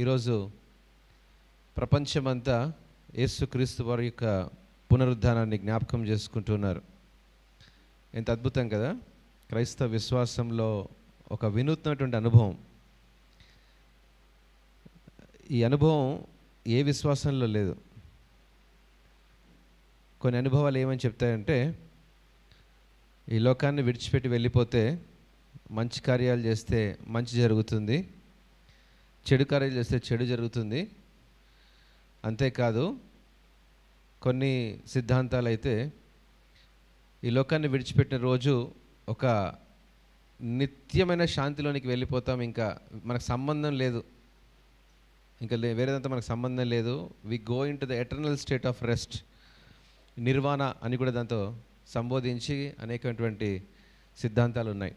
ఈరోజు ప్రపంచమంతా యేసుక్రీస్తు వారి యొక్క పునరుద్ధానాన్ని జ్ఞాపకం చేసుకుంటున్నారు. ఎంత అద్భుతం కదా! క్రైస్తవ విశ్వాసంలో ఒక వినూత్నటువంటి అనుభవం. ఈ అనుభవం ఏ విశ్వాసంలో లేదు. కొన్ని అనుభవాలు ఏమని చెప్తాయంటే, ఈ లోకాన్ని విడిచిపెట్టి వెళ్ళిపోతే మంచి కార్యాలు చేస్తే మంచి జరుగుతుంది, చెడు కార్యాలు చేస్తే చెడు జరుగుతుంది. అంతేకాదు కొన్ని సిద్ధాంతాలు అయితే ఈ లోకాన్ని విడిచిపెట్టిన రోజు ఒక నిత్యమైన శాంతిలోనికి వెళ్ళిపోతాం, ఇంకా మనకు సంబంధం లేదు, ఇంకా వేరేదంతా మనకు సంబంధం లేదు. We go into the eternal state of rest, nirvana అని కూడా దాంతో సంబోధించి అనేకటువంటి సిద్ధాంతాలు ఉన్నాయి.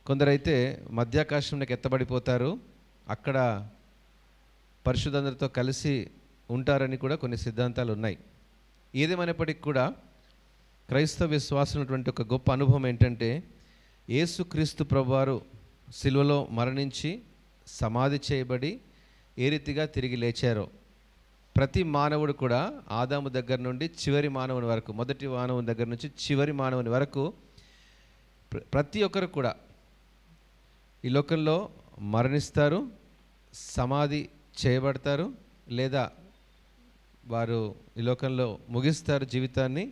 కొందరైతే మధ్యాకాశంలోకి ఎత్తబడిపోతారు, అక్కడ పరిశుద్ధులందరితో కలిసి ఉంటారని కూడా కొన్ని సిద్ధాంతాలు ఉన్నాయి. ఏదేమైనప్పటికీ కూడా క్రైస్తవ విశ్వాసం ఉన్నటువంటి ఒక గొప్ప అనుభవం ఏంటంటే, యేసుక్రీస్తు ప్రభువారు సిలువలో మరణించి సమాధి చేయబడి ఏ రీతిగా తిరిగి లేచారో, ప్రతి మానవుడు కూడా ఆదాము దగ్గర నుండి చివరి మానవుని వరకు, మొదటి మానవుని దగ్గర నుంచి చివరి మానవుని వరకు ప్రతి ఒక్కరు కూడా ఈ లోకంలో మరణిస్తారు, సమాధి చేయబడతారు, లేదా వారు ఈ లోకంలో ముగిస్తారు జీవితాన్ని.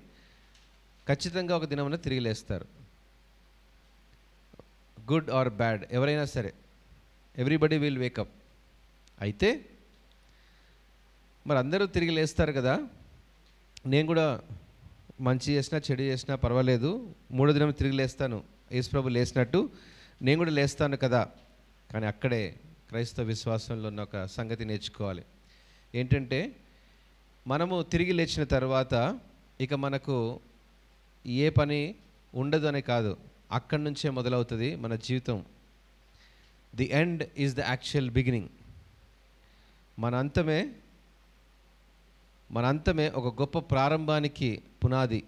ఖచ్చితంగా ఒక దినమున తిరిగి లేస్తారు. గుడ్ ఆర్ బ్యాడ్, ఎవరైనా సరే, ఎవ్రీబడి విల్ వేకప్. అయితే మరి అందరూ తిరిగి లేస్తారు కదా, నేను కూడా మంచి చేసినా చెడు చేసినా పర్వాలేదు, మూడో దినం తిరిగి లేస్తాను, యేసుప్రభు లేచినట్టు నేను కూడా లేస్తాను కదా. కానీ అక్కడే క్రైస్తవ విశ్వాసంలో ఉన్న ఒక సంగతి నేర్చుకోవాలి. ఏంటంటే, మనము తిరిగి లేచిన తర్వాత ఇక మనకు ఏ పని ఉండదు అని కాదు, అక్కడి నుంచే మొదలవుతుంది మన జీవితం. The end is the actual beginning. మన అంతమే ఒక గొప్ప ప్రారంభానికి పునాది.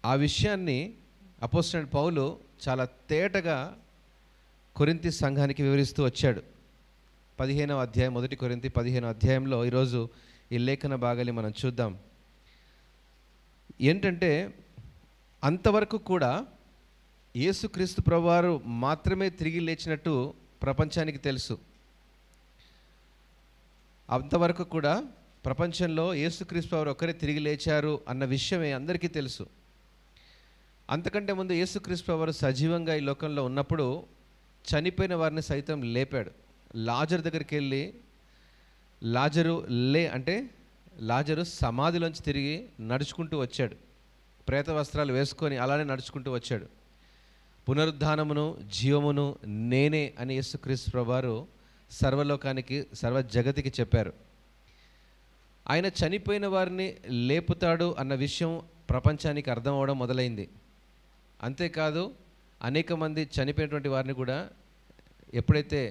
ఆ విషయాన్ని అపోస్తలుడైన పౌలు చాలా తేటగా కొరింథీ సంఘానికి వివరిస్తూ వచ్చాడు. 15వ అధ్యాయం, 1 కొరింథీ 15వ అధ్యాయంలో ఈరోజు ఈ లేఖన భాగాన్ని మనం చూద్దాం. ఏంటంటే, అంతవరకు కూడా యేసుక్రీస్తు ప్రభువారు మాత్రమే తిరిగి లేచినట్టు ప్రపంచానికి తెలుసు. అంతవరకు కూడా ప్రపంచంలో యేసుక్రీస్తు వారు ఒకరే తిరిగి లేచారు అన్న విషయమే అందరికీ తెలుసు. అంతకంటే ముందు యేసుక్రీస్తు వారు సజీవంగా ఈ లోకంలో ఉన్నప్పుడు చనిపోయిన వారిని సైతం లేపాడు. లాజరు దగ్గరికి వెళ్ళి లాజరు సమాధిలోంచి తిరిగి నడుచుకుంటూ వచ్చాడు. ప్రేత వస్త్రాలు వేసుకొని అలానే నడుచుకుంటూ వచ్చాడు. పునరుద్ధానమును జీవమును నేనే అని యేసుక్రీస్తు ప్రభువారు సర్వలోకానికి, సర్వ జగతికి చెప్పారు. ఆయన చనిపోయిన వారిని లేపుతాడు అన్న విషయం ప్రపంచానికి అర్థం అవడం మొదలైంది. అంతేకాదు, అనేక మంది చనిపోయినటువంటి వారిని కూడా ఎప్పుడైతే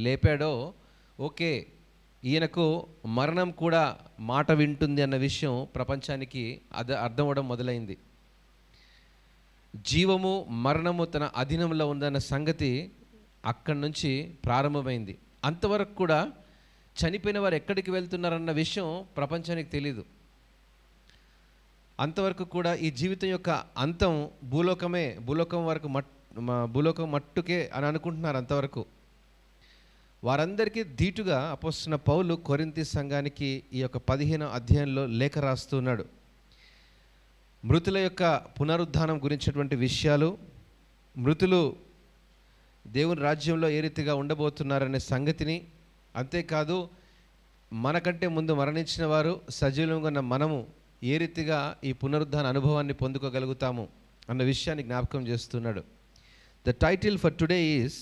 లేపాడో, ఓకే, ఈయనకు మరణం కూడా మాట వింటుంది అన్న విషయం ప్రపంచానికి అర్థం అవడం మొదలైంది. జీవము మరణము తన అధీనంలో ఉందన్న సంగతి అక్కడి నుంచి ప్రారంభమైంది. అంతవరకు కూడా చనిపోయిన వారు ఎక్కడికి వెళ్తున్నారన్న విషయం ప్రపంచానికి తెలీదు. అంతవరకు కూడా ఈ జీవితం యొక్క అంతం భూలోకం మట్టుకే అని అనుకుంటున్నారు. అంతవరకు వారందరికీ ధీటుగా అపోస్తలుడైన పౌలు కొరింథీ సంఘానికి ఈ యొక్క 15వ అధ్యాయంలో లేఖ రాస్తున్నాడు. మృతుల యొక్క పునరుద్ధానం గురించినటువంటి విషయాలు, మృతులు దేవుని రాజ్యంలో ఏ రీతిగా ఉండబోతున్నారనే సంగతిని, అంతేకాదు మనకంటే ముందు మరణించిన వారు సజీవంగా ఉన్న మనము ఏ రీతిగా ఈ పునరుద్ధాన అనుభవాన్ని పొందుకోగలుగుతాము అన్న విషయాన్ని జ్ఞాపకం చేస్తున్నాడు. The title for today is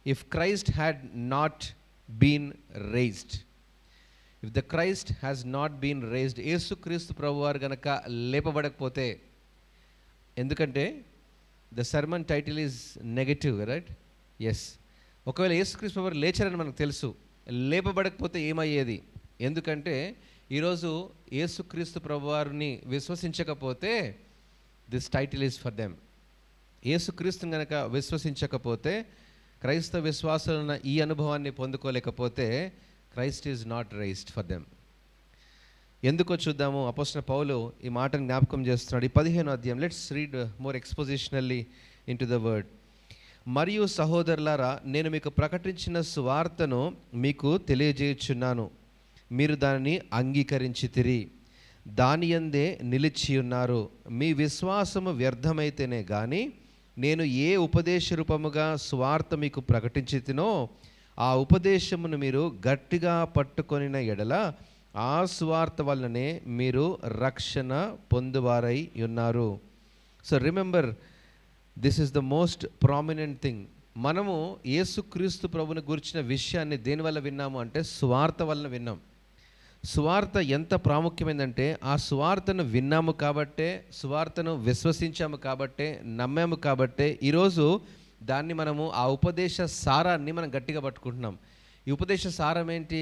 if Christ had not been raised. If the Christ has not been raised, యేసుక్రీస్తు ప్రభువారు గనక లేపబడకపోతే, ఎందుకంటే the sermon title is negative, right? Yes, ఒకవేళ యేసుక్రీస్తు ప్రభువారు లేచారని మనకు తెలుసు, లేపబడకపోతే ఏమయ్యేది? ఎందుకంటే ఈరోజు యేసుక్రీస్తు ప్రభువారిని విశ్వసించకపోతే this title is for them. యేసుక్రీస్తుని కనుక విశ్వసించకపోతే క్రైస్తవ విశ్వాసాలున్న ఈ అనుభవాన్ని పొందుకోలేకపోతే Christ is not raised for them. ఎందుకో చూద్దాము. అపోస్తలుడైన పౌలు ఈ మాటను జ్ఞాపకం చేస్తున్నాడు. ఈ 15వ అధ్యాయం, let's read more expositionally into the word. మరియు సహోదరులారా, నేను మీకు ప్రకటించిన సువార్తను మీకు తెలియజేయుచున్నాను, మీరు దానిని అంగీకరించితిరి, దాని యందే నిలిచి ఉన్నారు. మీ విశ్వాసము వ్యర్థమైతేనే కానీ నేను ఏ ఉపదేశ రూపముగా సువార్త మీకు ప్రకటించితినో ఆ ఉపదేశమును మీరు గట్టిగా పట్టుకొనిన ఎడల ఆ సువార్త వల్లనే మీరు రక్షణ పొందువారై ఉన్నారు. So remember, this is the most prominent thing. మనము యేసుక్రీస్తు ప్రభుని గురించిన విషయాన్ని దేనివల్ల విన్నాము అంటే సువార్త వలన విన్నాం. సువార్త ఎంత ప్రాముఖ్యమైందంటే ఆ సువార్తను విన్నాము కాబట్టే, సువార్తను విశ్వసించాము కాబట్టే, నమ్మాము కాబట్టే ఈరోజు దాన్ని మనము ఆ ఉపదేశ సారాన్ని మనం గట్టిగా పట్టుకుంటున్నాం. ఈ ఉపదేశ సారం ఏంటి?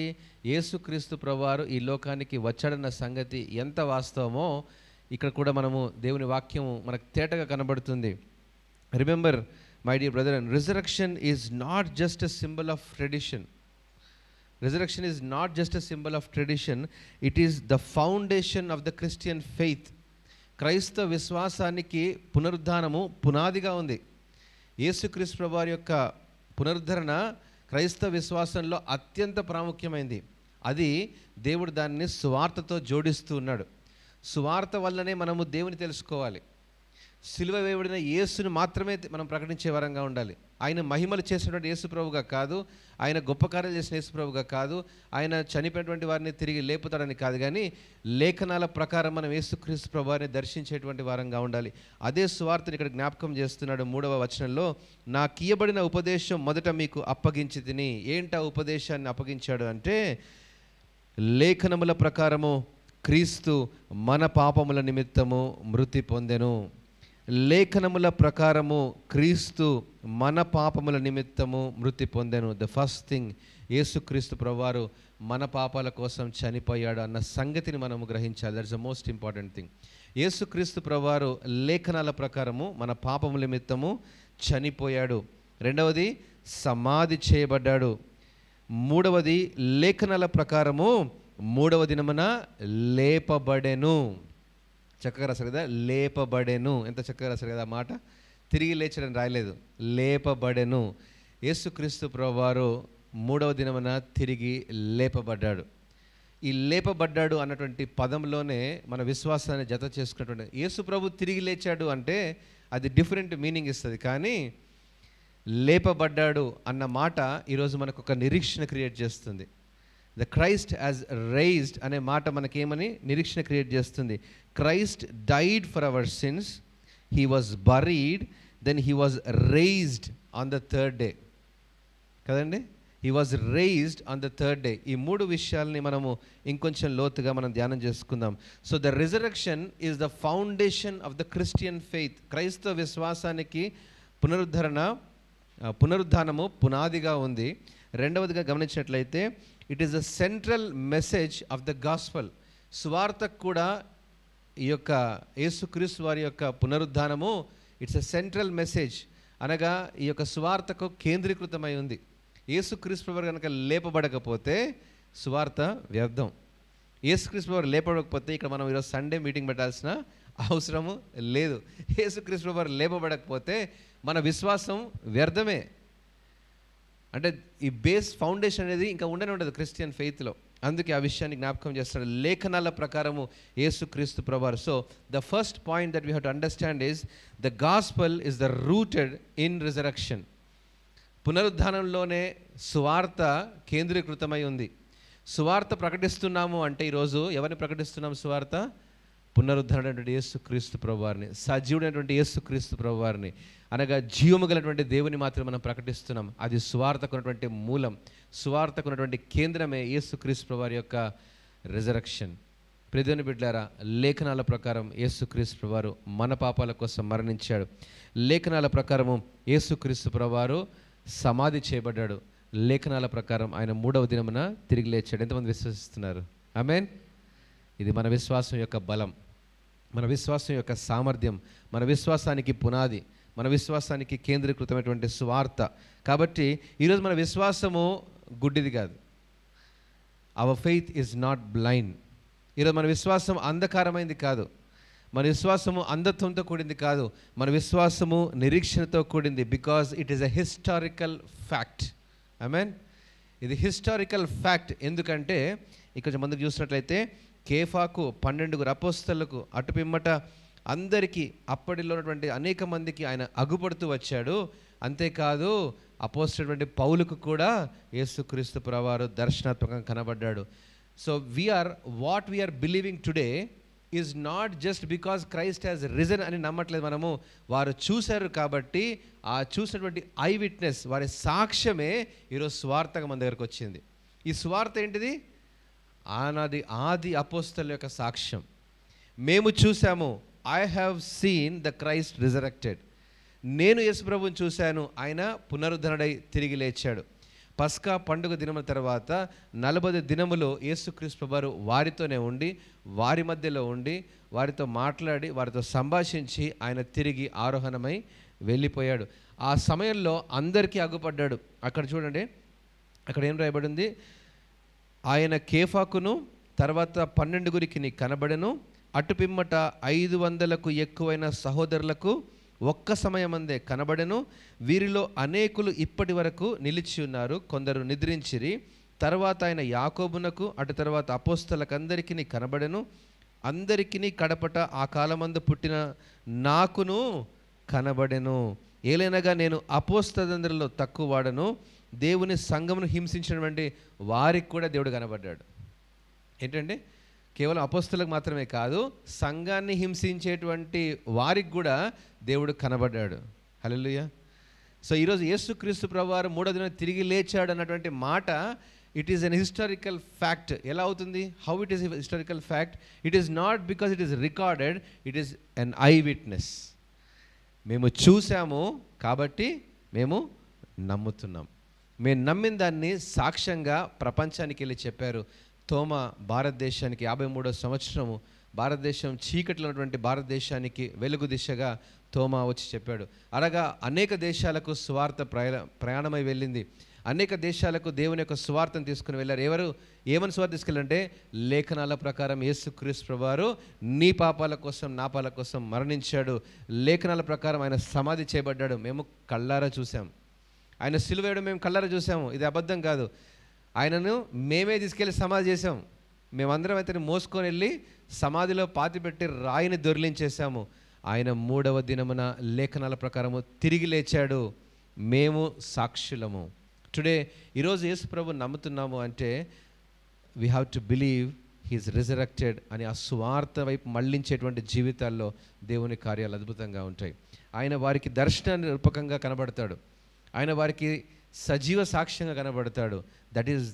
యేసుక్రీస్తు ప్రభువారు ఈ లోకానికి వచ్చాడన్న సంగతి ఎంత వాస్తవమో ఇక్కడ కూడా మనము దేవుని వాక్యము మనకు తేటగా కనబడుతుంది. Remember my dear brother, and resurrection is not just a symbol of tradition. Resurrection is not just a symbol of tradition, it is the foundation of the Christian faith. క్రైస్తవ విశ్వాసానికి పునరుద్ధానము పునాదిగా ఉంది. యేసుక్రీస్తు ప్రభువారి యొక్క పునరుద్ధరణ క్రైస్తవ విశ్వాసంలో అత్యంత ప్రాముఖ్యమైనది. అది దేవుడు దాన్ని సువార్తతో జోడిస్తూ ఉన్నాడు. సువార్త వల్లనే మనము దేవుని తెలుసుకోవాలి. సిలువ వేయబడిన యేసును మాత్రమే మనం ప్రకటించే వరంగా ఉండాలి. ఆయన మహిమలు చేసినటువంటి యేసు ప్రభుగా కాదు, ఆయన గొప్ప కార్యాలు చేసిన యేసు ప్రభుగా కాదు, ఆయన చనిపోయినటువంటి వారిని తిరిగి లేపుతాడని కాదు, కానీ లేఖనాల ప్రకారం మనం యేసుక్రీస్తు ప్రభువారిని దర్శించేటువంటి వారంగా ఉండాలి. అదే సువార్తని ఇక్కడ జ్ఞాపకం చేస్తున్నాడు 3వ వచనంలో. నాకియ్యబడిన ఉపదేశం మొదట మీకు అప్పగించి తిని. ఏంటి ఆ ఉపదేశాన్ని అప్పగించాడు అంటే, లేఖనముల ప్రకారము క్రీస్తు మన పాపముల నిమిత్తము మృతి పొందెను. లేఖనముల ప్రకారము క్రీస్తు మన పాపముల నిమిత్తము మృతి పొందెను. ద ఫస్ట్ థింగ్, యేసుక్రీస్తు ప్రభువారు మన పాపాల కోసం చనిపోయాడు అన్న సంగతిని మనము గ్రహించాలి. That's the most important thing. యేసుక్రీస్తు ప్రభువారు లేఖనాల ప్రకారము మన పాపముల నిమిత్తము చనిపోయాడు. రెండవది, సమాధి చేయబడ్డాడు. మూడవది, లేఖనాల ప్రకారము 3వ దినమున లేపబడెను. చక్కగా రాశారు కదా, లేపబడెను. ఎంత చక్కగా రాశారు కదా ఆ మాట. తిరిగి లేచడని రాయలేదు, లేపబడెను. యేసుక్రీస్తు ప్రభువారు 3వ దినమున తిరిగి లేపబడ్డాడు. ఈ లేపబడ్డాడు అన్నటువంటి పదంలోనే మన విశ్వాసాన్ని జత చేసుకున్నటువంటి, యేసు ప్రభు తిరిగి లేచాడు అంటే అది డిఫరెంట్ మీనింగ్ ఇస్తుంది, కానీ లేపబడ్డాడు అన్న మాట ఈరోజు మనకు ఒక నిరీక్షణ క్రియేట్ చేస్తుంది. ద క్రైస్ట్ యాజ్ రైజ్డ్ అనే మాట మనకేమని నిరీక్షణ క్రియేట్ చేస్తుంది. Christ died for our sins, he was buried, then he was raised on the 3rd day కదండి. He was raised on the 3rd day. ఈ 3 విషయాల్ని మనము ఇంకొంచెం లోతుగా మనం ధ్యానం చేసుకుందాం. So the resurrection is the foundation of the Christian faith. క్రైస్తవ విశ్వాసానికి పునరుద్ధానము పునాదిగా ఉంది. రెండవదిగా గమనించినట్లయితే it is the central message of the gospel. సువార్తకు కూడా ఈ యొక్క యేసుక్రీస్తు వారి యొక్క పునరుద్ధానము ఇట్స్ ఎ సెంట్రల్ మెసేజ్, అనగా ఈ యొక్క సువార్తకు కేంద్రీకృతమై ఉంది. యేసుక్రీస్తు వారు కనుక లేపబడకపోతే సువార్త వ్యర్థం. యేసుక్రీస్తు వారు లేపబడకపోతే ఇక్కడ మనం ఈరోజు సండే మీటింగ్ పెట్టాల్సిన అవసరము లేదు. యేసుక్రీస్తు వారు లేపబడకపోతే మన విశ్వాసం వ్యర్థమే. అంటే ఈ బేస్ ఫౌండేషన్ అనేది ఇంకా ఉండదు క్రిస్టియన్ ఫెయిత్లో. అందుకే ఆ విషయాన్ని జ్ఞాపకం చేస్తాడు. లేఖనాల ప్రకారము యేసుక్రీస్తు ప్రభువారు. So the first point that we have to understand is the gospel is the rooted in resurrection. పునరుద్ధానంలోనే సువార్త కేంద్రీకృతమై ఉంది. సువార్త ప్రకటిస్తున్నాము అంటే ఈరోజు ఎవరిని ప్రకటిస్తున్నాం? సువార్త పునరుద్ధరణటువంటి యేసుక్రీస్తు ప్రభువారిని, సజీవుడైనటువంటి యేసుక్రీస్తు ప్రభువారిని, అనగా జీవము గలటువంటి దేవుని మాత్రం మనం ప్రకటిస్తున్నాం. అది సువార్తకు ఉన్నటువంటి మూలం, సువార్తకు ఉన్నటువంటి కేంద్రమే యేసుక్రీస్తు ప్రభువారి యొక్క రిజరక్షన్. ప్రియదేవుని బిడ్డలారా, లేఖనాల ప్రకారం యేసుక్రీస్తు ప్రభువారు మన పాపాల కోసం మరణించాడు. లేఖనాల ప్రకారము యేసుక్రీస్తు ప్రభువారు సమాధి చేయబడ్డాడు. లేఖనాల ప్రకారం ఆయన 3వ దినమున తిరిగి లేచాడు. ఎంతమంది విశ్వసిస్తున్నారు? ఆమేన్. ఇది మన విశ్వాసం యొక్క బలం, మన విశ్వాసం యొక్క సామర్థ్యం, మన విశ్వాసానికి పునాది, మన విశ్వాసానికి కేంద్రీకృతమైనటువంటి సువార్త. కాబట్టి ఈరోజు మన విశ్వాసము గుడ్డిది కాదు. Our faith is not blind. ఈరోజు మన విశ్వాసం అంధకారమైంది కాదు, మన విశ్వాసము అంధత్వంతో కూడింది కాదు, మన విశ్వాసము నిరీక్షణతో కూడింది. Because it is a historical fact. ఆమేన్. ఇది హిస్టారికల్ ఫ్యాక్ట్. ఎందుకంటే ఇక్కడ ముందుకు చూసినట్లయితే కేఫాకు, 12 అపోస్తలకు, అటుపిమ్మట అందరికీ, అప్పటిలో ఉన్నటువంటి అనేక మందికి ఆయన అగుపడుతూ వచ్చాడు. అంతేకాదు అపోస్తలుడైన పౌలుకు కూడా యేసుక్రీస్తు ప్రభువారు దర్శనాత్మకంగా కనబడ్డాడు. So what we are believing today is not just because Christ has risen అని నమ్మట్లేదు మనము. వారు చూశారు కాబట్టి ఆ చూసినటువంటి ఐ విట్నెస్, వారి సాక్ష్యమే ఈరోజు స్వార్థగా మన దగ్గరకు వచ్చింది. ఈ స్వార్థ ఏంటిది? ఆది అపోస్తల యొక్క సాక్ష్యం. మేము చూసాము. I have seen the Christ resurrected. నేను యేసుప్రభువుని చూశాను, ఆయన పునరుద్ధరణై తిరిగి లేచాడు. పస్కా పండుగ దినముల తర్వాత 40 దినములు యేసుక్రీస్తు ప్రభువారు వారితోనే ఉండి, వారి మధ్యలో ఉండి, వారితో మాట్లాడి, వారితో సంభాషించి ఆయన తిరిగి ఆరోహణమై వెళ్ళిపోయాడు. ఆ సమయంలో అందరికీ అగ్గుపడ్డాడు. అక్కడ చూడండి, అక్కడ ఏం రాయబడింది? ఆయన కేఫాకును తర్వాత 12 కనబడెను. అటుపిమ్మట 500కు ఎక్కువైన సహోదరులకు ఒక్క సమయమందే కనబడెను. వీరిలో అనేకులు ఇప్పటి వరకు నిలిచి ఉన్నారు, కొందరు నిద్రించిరి. తర్వాత ఆయన యాకోబునకు, అటు తర్వాత అపోస్తలకందరికీ కనబడెను. అందరికీ కడపట ఆ కాలమందు పుట్టిన నాకును కనబడెను. ఏలైనగా నేను అపోస్తలందరిలో తక్కువ వాడను. దేవుని సంఘమును హింసించినటువంటి వారికి కూడా దేవుడు కనబడ్డాడు. ఏంటంటే కేవలం అపోస్తలకు మాత్రమే కాదు, సంఘాన్ని హింసించేటువంటి వారికి కూడా దేవుడు కనబడ్డాడు. హల్లెలూయా. సో ఈరోజు యేసుక్రీస్తు ప్రభువారు 3వ దినం తిరిగి లేచాడు అన్నటువంటి మాట, it is an historical fact. ఎలా అవుతుంది? How it is historical fact? It is not because it is recorded, it is an I witness. మేము చూసాము కాబట్టి మేము నమ్ముతున్నాం. మేము నమ్మిన దాన్ని సాక్ష్యంగా ప్రపంచానికి వెళ్ళి చెప్పారు. తోమా భారతదేశానికి 53వ సంవత్సరము, భారతదేశం చీకట్లో ఉన్నటువంటి భారతదేశానికి వెలుగు దిశగా తోమా వచ్చి చెప్పాడు. అలాగా అనేక దేశాలకు సువార్త ప్రయాణమై వెళ్ళింది. అనేక దేశాలకు దేవుని యొక్క సువార్తను తీసుకుని వెళ్ళారు. ఏమని సువార్త తీసుకెళ్ళారంటే, లేఖనాల ప్రకారం యేసుక్రీస్తు ప్రభువారు నీ పాపాల కోసం, నా పాపాల కోసం మరణించాడు. లేఖనాల ప్రకారం ఆయన సమాధి చేయబడ్డాడు. మేము కళ్ళారా చూసాం. ఆయన సిలువ వేయడం మేము కళ్ళారా చూసాము. ఇది అబద్ధం కాదు. ఆయనను మేమే తీసుకెళ్ళి సమాధి చేసాం. మేమందరం అయితే మోసుకొని వెళ్ళి సమాధిలో పాతిపెట్టి రాయిని దొర్లించేసాము. ఆయన 3వ దినమున లేఖనాల ప్రకారము తిరిగి లేచాడు. మేము సాక్షులము. టుడే ఈరోజు యేసు ప్రభు నమ్ముతున్నాము అంటే we have to believe he's resurrected అని ఆ సువార్త వైపు మళ్లించేటువంటి జీవితాల్లో దేవుని కార్యాలు అద్భుతంగా ఉంటాయి. ఆయన వారికి దర్శనాన్ని రూపకంగా కనబడతాడు. ఆయన వారికి సజీవ సాక్ష్యంగా కనబడతాడు. That is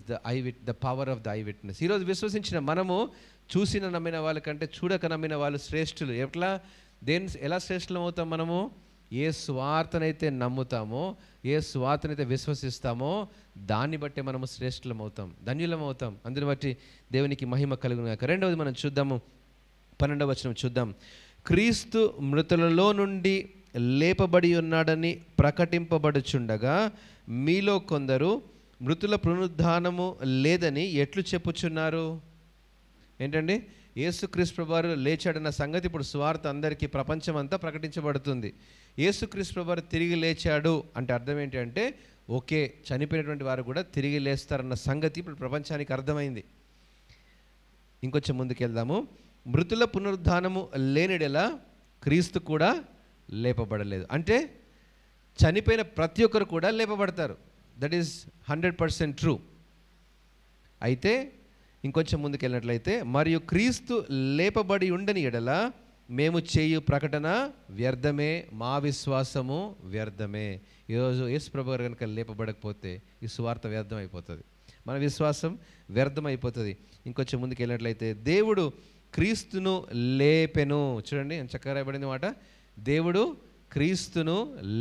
the power of the I witness. ఈరోజు విశ్వసించిన మనము చూసిన నమ్మిన వాళ్ళకంటే చూడక నమ్మిన వాళ్ళు శ్రేష్ఠులు. ఎలా శ్రేష్ఠులం అవుతాం? మనము ఏ స్వార్థనైతే నమ్ముతామో, ఏ స్వార్థనైతే విశ్వసిస్తామో దాన్ని బట్టి మనము శ్రేష్ఠులం అవుతాం, ధన్యులం అవుతాం. అందుని బట్టి దేవునికి మహిమ కలుగును గాక. 2వది మనం చూద్దాము, 12వ వచనం చూద్దాం. క్రీస్తు మృతులలో నుండి లేపబడి ఉన్నాడని ప్రకటింపబడుచుండగా మీలో కొందరు మృతుల పునరుద్ధానము లేదని ఎట్లు చెప్పుచున్నారు? ఏంటండి? యేసుక్రీస్తు ప్రభువారు లేచాడన్న సంగతి ఇప్పుడు సువార్త అందరికీ, ప్రపంచమంతా ప్రకటించబడుతుంది. యేసుక్రీస్తు ప్రభువారు తిరిగి లేచాడు అంటే అర్థం ఏంటి అంటే, ఓకే, చనిపోయినటువంటి వారు కూడా తిరిగి లేస్తారన్న సంగతి ఇప్పుడు ప్రపంచానికి అర్థమైంది. ఇంకొంచెం ముందుకెళ్దాము. మృతుల పునరుద్ధానము లేనిడెలా క్రీస్తు కూడా లేపబడలేదు. అంటే చనిపోయిన ప్రతి ఒక్కరు కూడా లేపబడతారు. That is 100% true. అయితే ఇంకొంచెం ముందుకెళ్ళినట్లయితే, మరియు క్రీస్తు లేపబడి ఉండని ఎడల మేము చేయు ప్రకటన వ్యర్థమే, మా విశ్వాసము వ్యర్థమే. ఈరోజు యేసు ప్రభు గారు కనుక లేపబడకపోతే ఈ సువార్త వ్యర్థం అయిపోతుంది, మన విశ్వాసం వ్యర్థం అయిపోతుంది. ఇంకొంచెం ముందుకు వెళ్ళినట్లయితే, దేవుడు క్రీస్తును లేపెను. చూడండి ఎంత చక్కగా రాయబడింది మాట, దేవుడు క్రీస్తును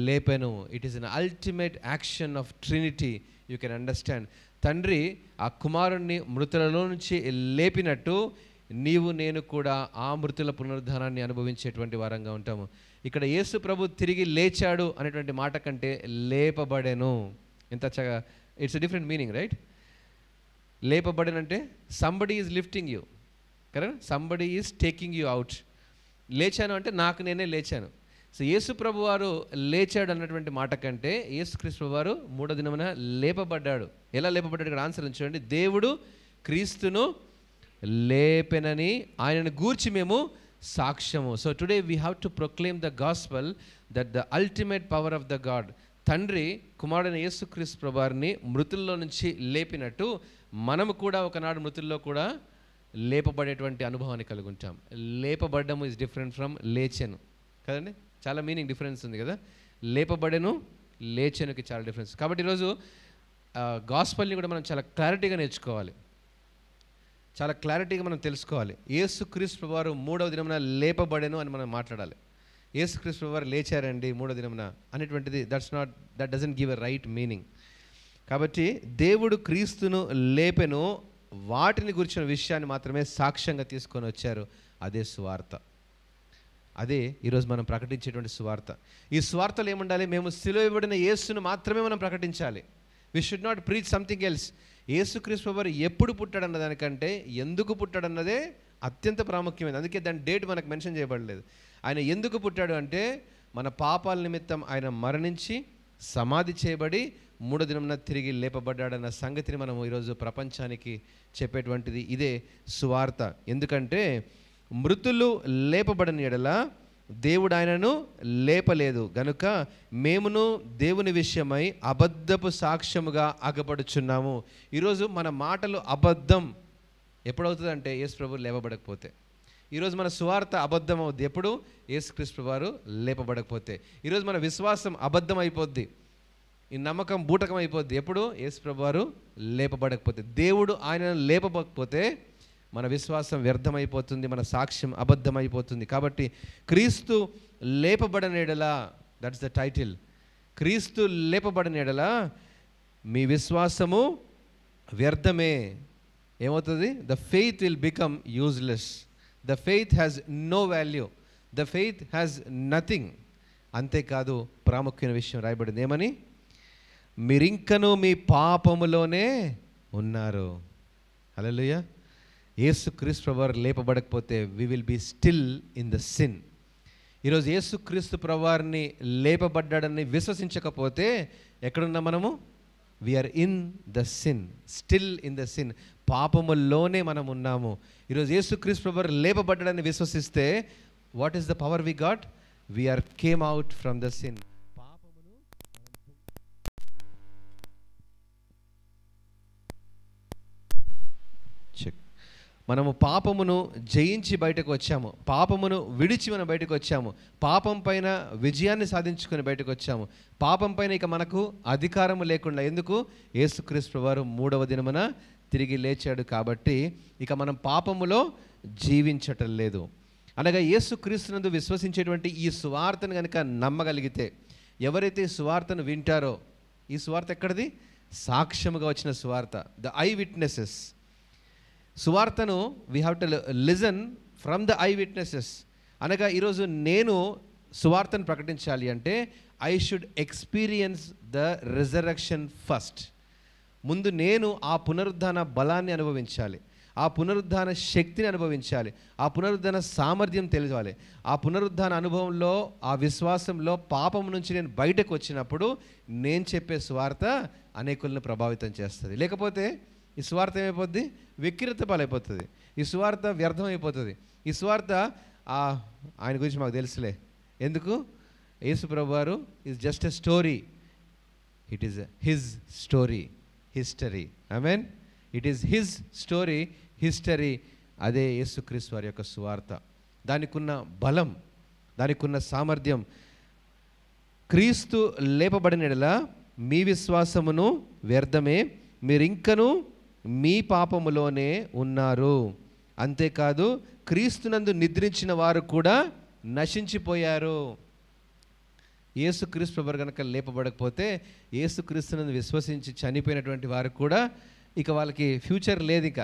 లేపెను. It is an ultimate action of Trinity. You can understand. తండ్రి ఆ కుమారుణ్ణి మృతులలో నుంచి లేపినట్టు నీవు నేను కూడా ఆ మృతుల పునరుద్ధానాన్ని అనుభవించేటువంటి వారంగా ఉంటాము. ఇక్కడ యేసు ప్రభు తిరిగి లేచాడు అనేటువంటి మాట కంటే లేపబడెను, ఎంత చక్కగా, it's a different meaning, right? లేపబడెనంటే somebody is lifting you, correct? Somebody is taking you out. లేచాను అంటే నాకు నేనే లేచాను. సో యేసు ప్రభు వారు లేచాడు అన్నటువంటి మాట కంటే యేసుక్రీస్తు వారు మూడో దినమున లేపబడ్డాడు. ఎలా లేపబడ్డాడు? ఇక్కడ ఆన్సర్ చూడండి. దేవుడు క్రీస్తును లేపెనని ఆయనను గూర్చి మేము సాక్ష్యము. So today we have to proclaim the gospel that the ultimate power of the God, తండ్రి కుమారుడైన యేసుక్రీస్తు ప్రభు వారిని మృతుల్లో నుంచి లేపినట్టు మనము కూడా ఒకనాడు మృతుల్లో కూడా లేపబడేటువంటి అనుభవాన్ని కలిగి ఉంటాం. లేపబడ్డము ఇస్ డిఫరెంట్ ఫ్రమ్ లేచెను కదండి. చాలా మీనింగ్ డిఫరెన్స్ ఉంది కదా. లేపబడెను, లేచెనుకి చాలా డిఫరెన్స్. కాబట్టి ఈరోజు గాస్పల్ని కూడా మనం చాలా క్లారిటీగా నేర్చుకోవాలి, చాలా క్లారిటీగా మనం తెలుసుకోవాలి. యేసుక్రీస్తు ప్రభువారు మూడవ దినమున లేపబడెను అని మనం మాట్లాడాలి. యేసుక్రీస్తు ప్రభువారు లేచారండి మూడవ దినమున అనేటువంటిది that doesn't give a right meaning. కాబట్టి దేవుడు క్రీస్తును లేపెను, వాటిని గురించిన విషయాన్ని మాత్రమే సాక్ష్యంగా తీసుకొని వచ్చారు. అదే సువార్త, అదే ఈరోజు మనం ప్రకటించేటువంటి సువార్త. ఈ సువార్తలు ఏముండాలి? మేము సిలువ వేయబడిన యేసును మాత్రమే మనం ప్రకటించాలి. We should not preach something else. యేసుక్రీస్తు ప్రభువారు ఎప్పుడు పుట్టాడన్న దానికంటే ఎందుకు పుట్టాడన్నదే అత్యంత ప్రాముఖ్యమైనది. అందుకే దాని డేట్ మనకు మెన్షన్ చేయబడలేదు. ఆయన ఎందుకు పుట్టాడు అంటే మన పాపాల నిమిత్తం ఆయన మరణించి సమాధి చేయబడి మూడో దినమున తిరిగి లేపబడ్డాడన్న సంగతిని మనం ఈరోజు ప్రపంచానికి చెప్పేటువంటిది ఇదే సువార్త. ఎందుకంటే మృతులు లేపబడని ఎడల దేవుడు ఆయనను లేపలేదు గనుక మేమును దేవుని విషయమై అబద్ధపు సాక్ష్యముగా అగపడుచున్నాము. ఈరోజు మన మాటలు అబద్ధం ఎప్పుడవుతుందంటే యేసు ప్రభు లేపబడకపోతే. ఈరోజు మన సువార్త అబద్ధం అవుద్ది ఎప్పుడు? యేసుక్రీస్తు వారు లేపబడకపోతే. ఈరోజు మన విశ్వాసం అబద్ధం అయిపోద్ది, ఈ నమ్మకం బూటకం అయిపోద్ది ఎప్పుడు? యేసు ప్రభు వారు లేపబడకపోతే. దేవుడు ఆయనను లేపబడకపోతే మన విశ్వాసం వ్యర్థమైపోతుంది, మన సాక్ష్యం అబద్ధమైపోతుంది. కాబట్టి క్రీస్తు లేపబడని ఎడల, దట్స్ ద టైటిల్, క్రీస్తు లేపబడని ఎడల మీ విశ్వాసము వ్యర్థమే. ఏమవుతుంది? The faith will become useless. The faith has no value, the faith has nothing. అంతేకాదు ప్రాముఖ్యమైన విషయం రాయబడింది ఏమని? మీరింకను మీ పాపములోనే ఉన్నారు. హల్లెలూయా. యేసుక్రీస్తు ప్రభువారు లేపబడకపోతే we will be still in the sin. ఈరోజు యేసుక్రీస్తు ప్రభువారిని లేపబడ్డాడని విశ్వసించకపోతే ఎక్కడున్నాం మనము? We are in the sin, still in the sin. పాపముల్లోనే మనం ఉన్నాము. ఈరోజు యేసుక్రీస్తు ప్రభువారు లేపబడ్డాడని విశ్వసిస్తే what is the power we got? We are came out from the sin. మనము పాపమును జయించి బయటకు వచ్చాము, పాపమును విడిచి మనం బయటకు వచ్చాము, పాపం పైన విజయాన్ని సాధించుకొని బయటకు వచ్చాము. పాపం పైన ఇక మనకు అధికారము లేకుండా. ఎందుకు? యేసుక్రీస్తు వారు మూడవ దినమున తిరిగి లేచాడు కాబట్టి ఇక మనం పాపములో జీవించటం లేదు. అనగా యేసుక్రీస్తునందు విశ్వసించేటువంటి ఈ సువార్తను కనుక నమ్మగలిగితే, ఎవరైతే ఈ సువార్తను వింటారో, ఈ సువార్త ఎక్కడిది? సాక్ష్యముగా వచ్చిన సువార్త, ద ఐ విట్నెసెస్. సువార్తను we have to listen from the I witnesses. అనగా ఈరోజు నేను సువార్తను ప్రకటించాలి అంటే I should experience the resurrection first. ముందు నేను ఆ పునరుద్ధాన బలాన్ని అనుభవించాలి, ఆ పునరుద్ధాన శక్తిని అనుభవించాలి, ఆ పునరుద్ధాన సామర్థ్యం తెలియాలి. ఆ పునరుద్ధాన అనుభవంలో, ఆ విశ్వాసంలో పాపం నుంచి నేను బయటకు వచ్చినప్పుడు నేను చెప్పే సువార్త అనేకులను ప్రభావితం చేస్తుంది. లేకపోతే ఈ సువార్త ఏమైపోద్ది? వికృత పాలైపోతుంది. ఈ సువార్త వ్యర్థమైపోతుంది. ఈ సువార్త ఆయన గురించి మాకు తెలుసులే. ఎందుకు? యేసు ప్రభువారు is just a story. It is his story, history. Amen. It is his story, history. అదే యేసుక్రీస్తు వారి యొక్క సువార్త. దానికి ఉన్న బలం, దానికి ఉన్న సామర్థ్యం. క్రీస్తు లేపబడిన యెడల మీ విశ్వాసమును వ్యర్థమే, మీరింకను మీ పాపములోనే ఉన్నారు. అంతేకాదు క్రీస్తునందు నిద్రించిన వారు కూడా నశించిపోయారు. యేసుక్రీస్తు ప్రభువు కనుక లేపబడకపోతే, యేసుక్రీస్తునందు విశ్వసించి చనిపోయినటువంటి వారు కూడా ఇక వాళ్ళకి ఫ్యూచర్ లేదు. ఇక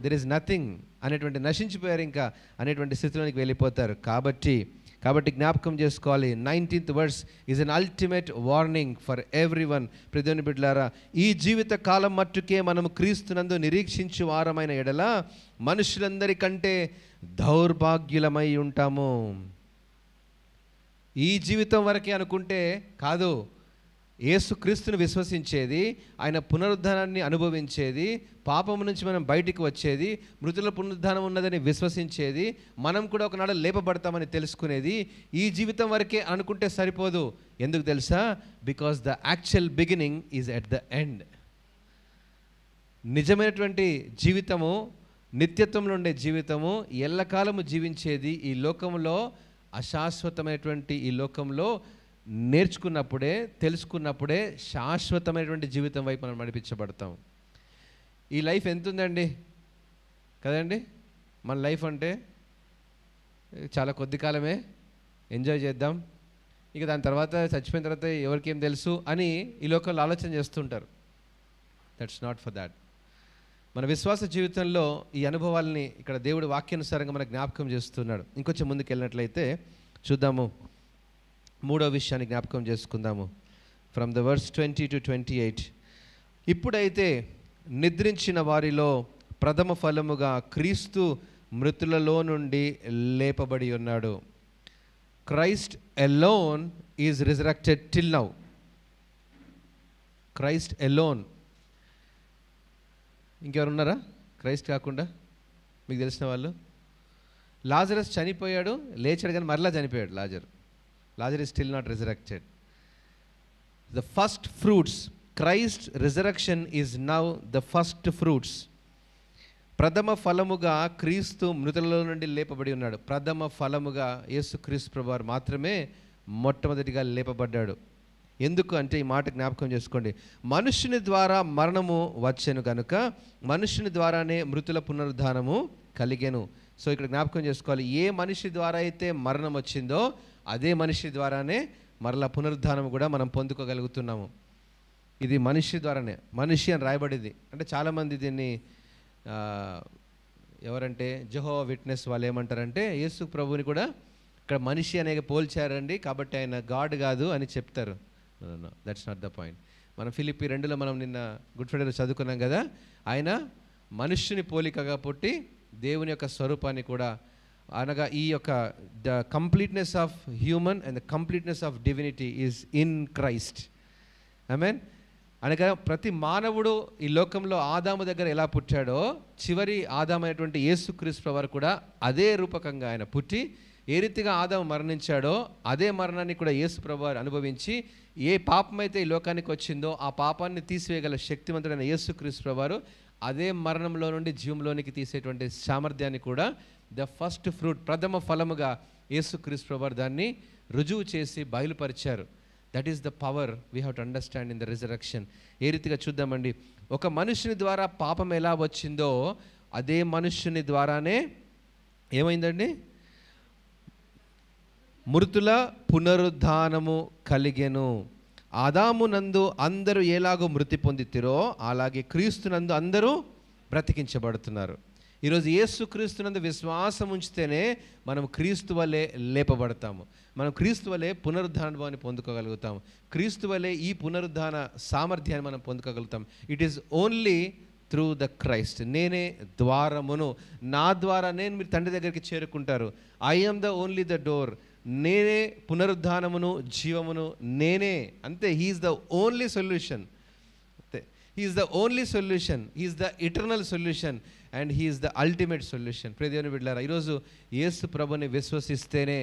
దెర్ ఈజ్ నథింగ్ అనేటువంటి, నశించిపోయారు ఇంకా అనేటువంటి స్థితిలోనికి వెళ్ళిపోతారు. కాబట్టి జ్ఞాపకం చేసుకోవాలి. 19th verse is an ultimate warning for every one. ప్రతిని బిడ్డలారా, ఈ జీవిత కాలం మట్టుకే మనము క్రీస్తునందు నిరీక్షించు వారమైన ఎడల మనుషులందరికంటే దౌర్భాగ్యులమై ఉంటాము. ఈ జీవితం వరకే అనుకుంటే కాదు. యేసుక్రీస్తుని విశ్వసించేది, ఆయన పునరుద్ధానాన్ని అనుభవించేది, పాపం నుంచి మనం బయటికి వచ్చేది, మృతుల పునరుద్ధానం ఉన్నదని విశ్వసించేది, మనం కూడా ఒకనాడు లేపబడతామని తెలుసుకునేది ఈ జీవితం వరకే అనుకుంటే సరిపోదు. ఎందుకు తెలుసా? Because the actual beginning is at the end. నిజమైనటువంటి జీవితము, నిత్యత్వంలో ఉండే జీవితము, ఎల్లకాలము జీవించేది ఈ లోకంలో, అశాశ్వతమైనటువంటి ఈ లోకంలో నేర్చుకున్నప్పుడే, తెలుసుకున్నప్పుడే శాశ్వతమైనటువంటి జీవితం వైపు మనం నడిపించబడతాం. ఈ లైఫ్ ఎంత ఉందండి కదండి? మన లైఫ్ అంటే చాలా కొద్ది కాలమే, ఎంజాయ్ చేద్దాం, ఇక దాని తర్వాత చచ్చిపోయిన తర్వాత ఎవరికి ఏం తెలుసు అని ఈ లోకంలో ఆలోచన చేస్తుంటారు. That's not for that. మన విశ్వాస జీవితంలో ఈ అనుభవాలని ఇక్కడ దేవుడు వాక్యానుసారంగా మనకు జ్ఞాపకం చేస్తున్నాడు. ఇంకొంచెం ముందుకు వెళ్ళినట్లయితే చూద్దాము, 3వ విషయాన్ని జ్ఞాపకం చేసుకుందాము. From the verse 20 to 28. ఇప్పుడైతే నిద్రించిన వారిలో ప్రథమ ఫలముగా క్రీస్తు మృతులలో నుండి లేపబడి ఉన్నాడు. Christ alone is resurrected till now. Christ alone. ఇంకెవరు ఉన్నారా క్రైస్ట్ కాకుండా మీకు తెలిసిన వాళ్ళు? లాజరస్ చనిపోయాడు, లేచాడు, కానీ మరలా చనిపోయాడు Lazar is still not resurrected. The first fruits, Christ's resurrection is now the first fruits. ప్రథమ ఫలముగా క్రీస్తు మృతులలో నుండి లేపబడి ఉన్నాడు. ప్రథమ ఫలముగా యేసుక్రీస్తు ప్రభువారు మాత్రమే మొట్టమొదటిగా లేపబడ్డాడు. ఎందుకు అంటే ఈ మాట జ్ఞాపకం చేసుకోండి. మనుష్యుని ద్వారా మరణము వచ్చెను కనుక మనుష్యుని ద్వారానే మృతుల పునరుద్ధానము కలిగెను. సో ఇక్కడ జ్ఞాపకం చేసుకోవాలి, ఏ మనిషి ద్వారా అయితే మరణం వచ్చిందో అదే మనిషి ద్వారానే మరలా పునరుద్ధానం కూడా మనం పొందుకోగలుగుతున్నాము. ఇది మనిషి ద్వారానే, మనిషి అని రాయబడింది. అంటే చాలామంది దీన్ని ఎవరంటే జెహోవా విట్నెస్ వాళ్ళు ఏమంటారంటే, యేసు ప్రభువుని కూడా ఇక్కడ మనిషి అనే పోల్చారండి, కాబట్టి ఆయన గాడ్ కాదు అని చెప్తారు. That's not the point. మనం ఫిలిప్పీ 2లో మనం నిన్న గుడ్ ఫ్రైడే చదువుకున్నాం కదా, ఆయన మనుష్యుని పోలికగా పుట్టి దేవుని యొక్క స్వరూపాన్ని కూడా, అనగా ఈ యొక్క the completeness of human and the completeness of divinity is in Christ. ఆమేన్. అనగా ప్రతి మానవుడు ఈ లోకంలో ఆదాము దగ్గర ఎలా పుట్టాడో, చివరి ఆదాము అయినటువంటి యేసుక్రీస్తు వారు కూడా అదే రూపకంగా ఆయన పుట్టి, ఏ రీతిగా ఆదాము మరణించాడో అదే మరణాన్ని కూడా యేసు ప్రభువారు అనుభవించి, ఏ పాపమైతే ఈ లోకానికి వచ్చిందో ఆ పాపాన్ని తీసివేయగల శక్తివంతుడైన యేసుక్రీస్తు ప్రభువారు అదే మరణంలో నుండి జీవంలోనికి తీసేటువంటి సామర్థ్యాన్ని కూడా ద ఫస్ట్ ఫ్రూట్, ప్రథమ ఫలముగా యేసుక్రీస్తు ప్రభువారు దాన్ని రుజువు చేసి బయలుపరిచారు. That is the power we have to understand in the resurrection. ఏ రీతిగా చూద్దామండి, ఒక మనుషుని ద్వారా పాపం ఎలా వచ్చిందో అదే మనుష్యుని ద్వారానే ఏమైందండి, మృతుల పునరుద్ధానము కలిగెను. ఆదామునందు అందరూ ఎలాగో మృతి పొందితిరో అలాగే క్రీస్తునందు అందరూ బ్రతికించబడుతున్నారు. ఈరోజు యేసుక్రీస్తునందు విశ్వాసం ఉంచితేనే మనం క్రీస్తు వలె లేపబడతాము, మనం క్రీస్తు వలె పునరుద్ధానాన్ని పొందుకోగలుగుతాము, క్రీస్తు వలె ఈ పునరుద్ధాన సామర్థ్యాన్ని మనం పొందుకోగలుగుతాం. It is only through the Christ. నేనే ద్వారమును, నా ద్వారా నేను మీరు తండ్రి దగ్గరికి చేరుకుంటారు. I am the only the door. నేనే పునరుద్ధానమును జీవమును నేనే, అంతే. He is the only solution. He is the only solution. He is the eternal solution and he is the ultimate solution. ప్రియ దేవుని బిడ్డలారా, ఈరోజు యేసు ప్రభుని విశ్వసిస్తేనే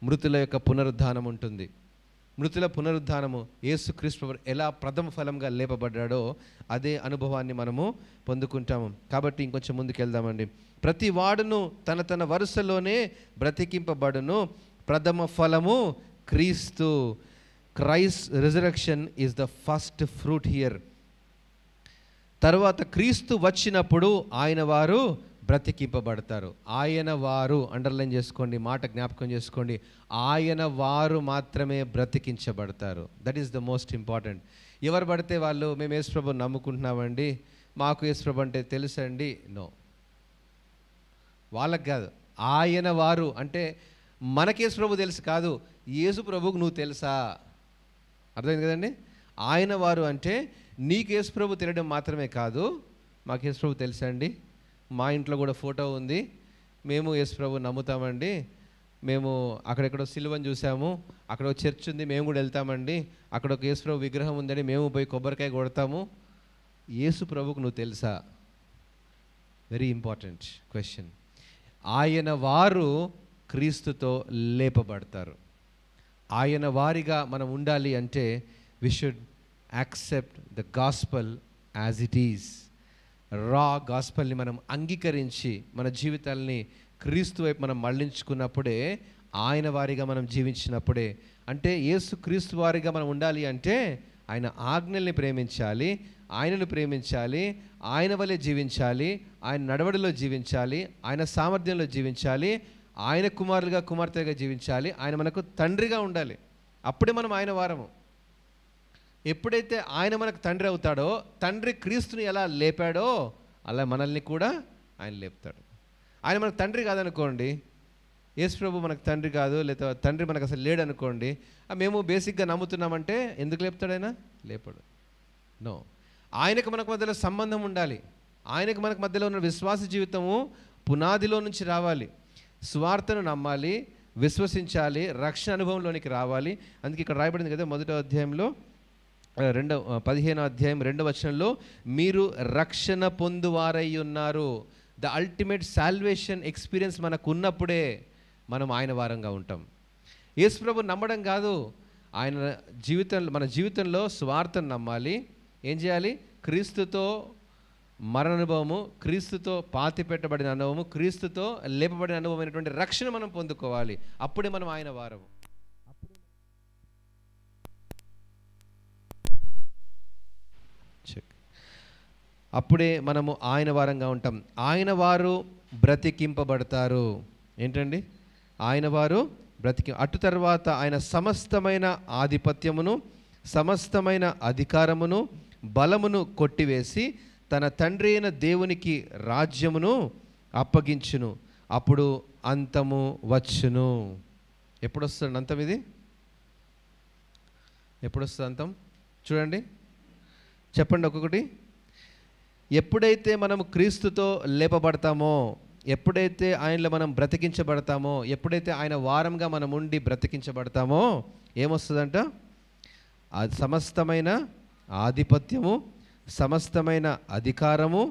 మృతుల యొక్క పునరుద్ధానం ఉంటుంది. మృతుల పునరుద్ధానము యేసుక్రీస్తు ప్రభు ఎలా ప్రథమ ఫలంగా లేపబడ్డాడో అదే అనుభవాన్ని మనము పొందుకుంటాము. కాబట్టి ఇంకొంచెం ముందుకు వెళ్దామండి. ప్రతి వాడును తన తన వరుసలోనే బ్రతికింపబడును. ప్రథమ ఫలము క్రీస్తు. Christ resurrection is the first fruit here. తర్వాత క్రీస్తు వచ్చినప్పుడు ఆయన వారు బ్రతికింపబడతారు. ఆయన వారు, అండర్లైన్ చేసుకోండి, మాట జ్ఞాపకం చేసుకోండి, ఆయన వారు మాత్రమే బ్రతికించబడతారు. That is the most important. ఎవరు పడితే వాళ్ళు మేము యేసుప్రభుని నమ్ముకుంటున్నామండి, మాకు యేసుప్రభు అంటే తెలుసండి, నో. వాళ్ళకి కాదు, ఆయన వారు అంటే మనకి యేసు ప్రభు తెలుసు కాదు, యేసు ప్రభువుకు నువ్వు తెలుసా? అర్థమైంది కదండి? ఆయన వారు అంటే నీకు యేసు ప్రభు తెలియడం మాత్రమే కాదు, మాకు యేసు ప్రభు తెలుసా అండి, మా ఇంట్లో కూడా ఫోటో ఉంది, మేము యేసు ప్రభు నమ్ముతామండి, మేము అక్కడెక్కడో సిలువను చూసాము, అక్కడ ఒక చర్చ్ ఉంది, మేము కూడా వెళ్తామండి, అక్కడ ఒక యేసు ప్రభు విగ్రహం ఉందని మేము పోయి కొబ్బరికాయ కొడతాము. యేసు ప్రభువుకు నువ్వు తెలుసా? Very important question. ఆయన వారు క్రీస్తుతో లేపబడతారు. ఆయన వారిగా మనం ఉండాలి అంటే we should accept the gospel as it is. Raw గాస్పల్ని మనం అంగీకరించి మన జీవితాల్ని క్రీస్తు వైపు మనం మళ్ళించుకున్నప్పుడే, ఆయన వారిగా మనం జీవించినప్పుడే, అంటే యేసు క్రీస్తు వారిగా మనం ఉండాలి అంటే ఆయన ఆజ్ఞల్ని ప్రేమించాలి, ఆయనను ప్రేమించాలి, ఆయన వలె జీవించాలి, ఆయన నడవడిలో జీవించాలి, ఆయన సామర్థ్యంలో జీవించాలి, ఆయన కుమారులుగా కుమార్తెగా జీవించాలి, ఆయన మనకు తండ్రిగా ఉండాలి. అప్పుడే మనం ఆయన వారము. ఎప్పుడైతే ఆయన మనకు తండ్రి అవుతాడో, తండ్రి క్రీస్తుని ఎలా లేపాడో అలా మనల్ని కూడా ఆయన లేపుతాడు. ఆయన మనకు తండ్రి కాదనుకోండి, యేసు ప్రభు మనకు తండ్రి కాదు, లేదా తండ్రి మనకు అసలు లేడు అనుకోండి, మేము బేసిక్గా నమ్ముతున్నామంటే ఎందుకు లేపుతాడు ఆయన? లేపడు. నో, ఆయనకు మనకు మధ్యలో సంబంధం ఉండాలి. ఆయనకు మనకు మధ్యలో ఉన్న విశ్వాస జీవితము పునాదిలో నుంచి రావాలి. స్వార్థను నమ్మాలి, విశ్వసించాలి, రక్షణ అనుభవంలోనికి రావాలి. అందుకే ఇక్కడ రాయబడింది కదా, 1వ అధ్యాయంలో 15వ అధ్యాయం 2వ వచనంలో, మీరు రక్షణ పొందువారై ఉన్నారు. ద అల్టిమేట్ సాల్వేషన్ ఎక్స్పీరియన్స్ మనకు ఉన్నప్పుడే మనం ఆయన వారంగా ఉంటాం. యేసు ప్రభు నమ్మడం కాదు, ఆయన జీవితంలో, మన జీవితంలో స్వార్థం నమ్మాలి. ఏం చేయాలి? క్రీస్తుతో మరణ అనుభవము, క్రీస్తుతో పాతి పెట్టబడిన అనుభవము, క్రీస్తుతో లేపబడిన అనుభవం అయినటువంటి రక్షణ మనం పొందుకోవాలి. అప్పుడే మనం ఆయన వారము. అప్పుడే మనము ఆయన వారంగా ఉంటాం. ఆయన వారు బ్రతికింపబడతారు. ఏంటండి? ఆయన వారు అటు తర్వాత ఆయన సమస్తమైన ఆధిపత్యమును, సమస్తమైన అధికారమును, బలమును కొట్టివేసి తన తండ్రి అయిన దేవునికి రాజ్యమును అప్పగించును. అప్పుడు అంతము వచ్చును. ఎప్పుడు వస్తుంది అంతం? ఇది ఎప్పుడు వస్తుంది అంతం? చూడండి, చెప్పండి ఒక్కొక్కటి. ఎప్పుడైతే మనము క్రీస్తుతో లేపబడతామో, ఎప్పుడైతే ఆయనలో మనం బ్రతికించబడతామో, ఎప్పుడైతే ఆయన వారంగా మనం ఉండి బ్రతికించబడతామో ఏమొస్తుందంట? అది సమస్తమైన ఆధిపత్యము, సమస్తమైన అధికారము,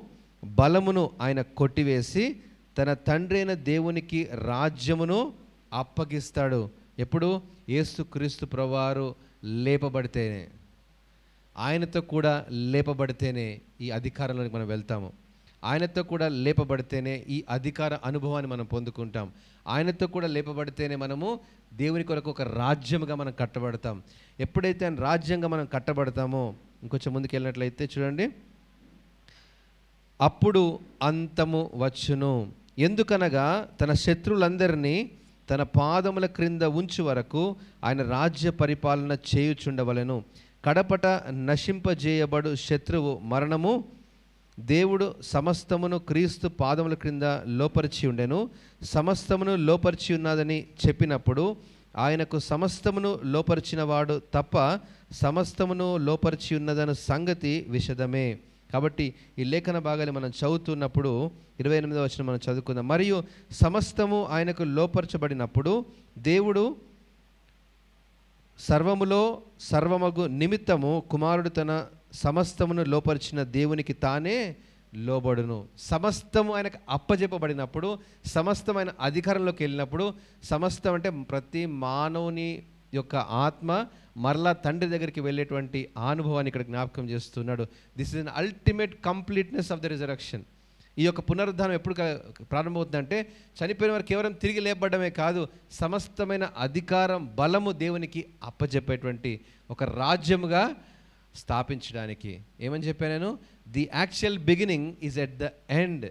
బలమును ఆయన కొట్టివేసి తన తండ్రి అయిన దేవునికి రాజ్యమును అప్పగిస్తాడు. ఎప్పుడు? యేసుక్రీస్తు ప్రభువారు లేపబడితేనే, ఆయనతో కూడా లేపబడితేనే ఈ అధికారంలోకి మనం వెళ్తాము. ఆయనతో కూడా లేపబడితేనే ఈ అధికార అనుభవాన్ని మనం పొందుకుంటాం. ఆయనతో కూడా లేపబడితేనే మనము దేవుని కొరకు ఒక రాజ్యముగా మనం కట్టబడతాం. ఎప్పుడైతే ఆయన రాజ్యంగా మనం కట్టబడతామో, ఇంకొంచెం ముందుకు వెళ్ళినట్లయితే చూడండి, అప్పుడు అంతము వచ్చును. ఎందుకనగా తన శత్రువులందరినీ తన పాదముల క్రింద ఉంచు వరకు ఆయన రాజ్య పరిపాలన చేయుచుండవలెను. కడపట నశింపజేయబడు శత్రువు మరణము దేవుడు సమస్తమును క్రీస్తు పాదముల క్రింద లోపరిచి ఉండెను. సమస్తమును లోపరిచి ఉన్నదని చెప్పినప్పుడు ఆయనకు సమస్తమును లోపరిచిన వాడు తప్ప సమస్తమును లోపరిచి ఉన్నదన్న సంగతి విషదమే. కాబట్టి ఈ లేఖన భాగాలు మనం చదువుతున్నప్పుడు 28వ వచనం మనం చదువుకుందాం. మరియు సమస్తము ఆయనకు లోపరచబడినప్పుడు దేవుడు సర్వములో సర్వమగు నిమిత్తము కుమారుడు తన సమస్తమును లోపరిచిన దేవునికి తానే లోబడును. సమస్తము ఆయనకు అప్పజెప్పబడినప్పుడు, సమస్తమైన అధికారంలోకి వెళ్ళినప్పుడు, సమస్తం అంటే ప్రతి మానవుని యొక్క ఆత్మ మరలా తండ్రి దగ్గరికి వెళ్ళేటువంటి అనుభవాన్ని ఇక్కడ జ్ఞాపకం చేస్తున్నాడు. This is an ultimate completeness of the resurrection. ఈ యొక్క పునరుద్ధానం ఎప్పుడు ప్రారంభమవుతుందంటే చనిపోయిన వారు కేవలం తిరిగి లేపబడమే కాదు, సమస్తమైన అధికారం, బలము దేవునికి అప్పజెప్పేటువంటి ఒక రాజ్యముగా స్థాపించడానికి. ఏమని చెప్పాను నేను? The actual beginning is at the end.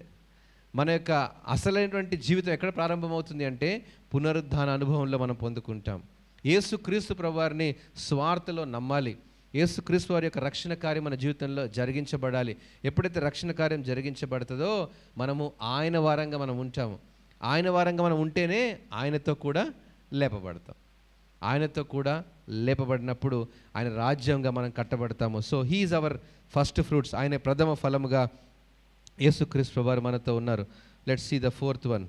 మన యొక్క అసలైనటువంటి జీవితం ఎక్కడ ప్రారంభమవుతుంది అంటే పునరుద్ధాన అనుభవంలో మనం పొందుకుంటాం. యేసుక్రీస్తు ప్రభువారిని స్వార్థలో నమ్మాలి. యేసుక్రీస్తు వారి యొక్క రక్షణ కార్యం మన జీవితంలో జరిగించబడాలి. ఎప్పుడైతే రక్షణ కార్యం జరిగించబడుతుందో మనము ఆయన వారంగా మనం ఉంటాము. ఆయన వారంగా మనం ఉంటేనే ఆయనతో కూడా లేపబడతాం. ఆయనతో కూడా లేపబడినప్పుడు ఆయన రాజ్యంగా మనం కట్టబడతాము. So he is our first fruits. ఆయన ప్రథమ ఫలముగా యేసుక్రీస్తు వారు మనతో ఉన్నారు. Let's see the fourth one.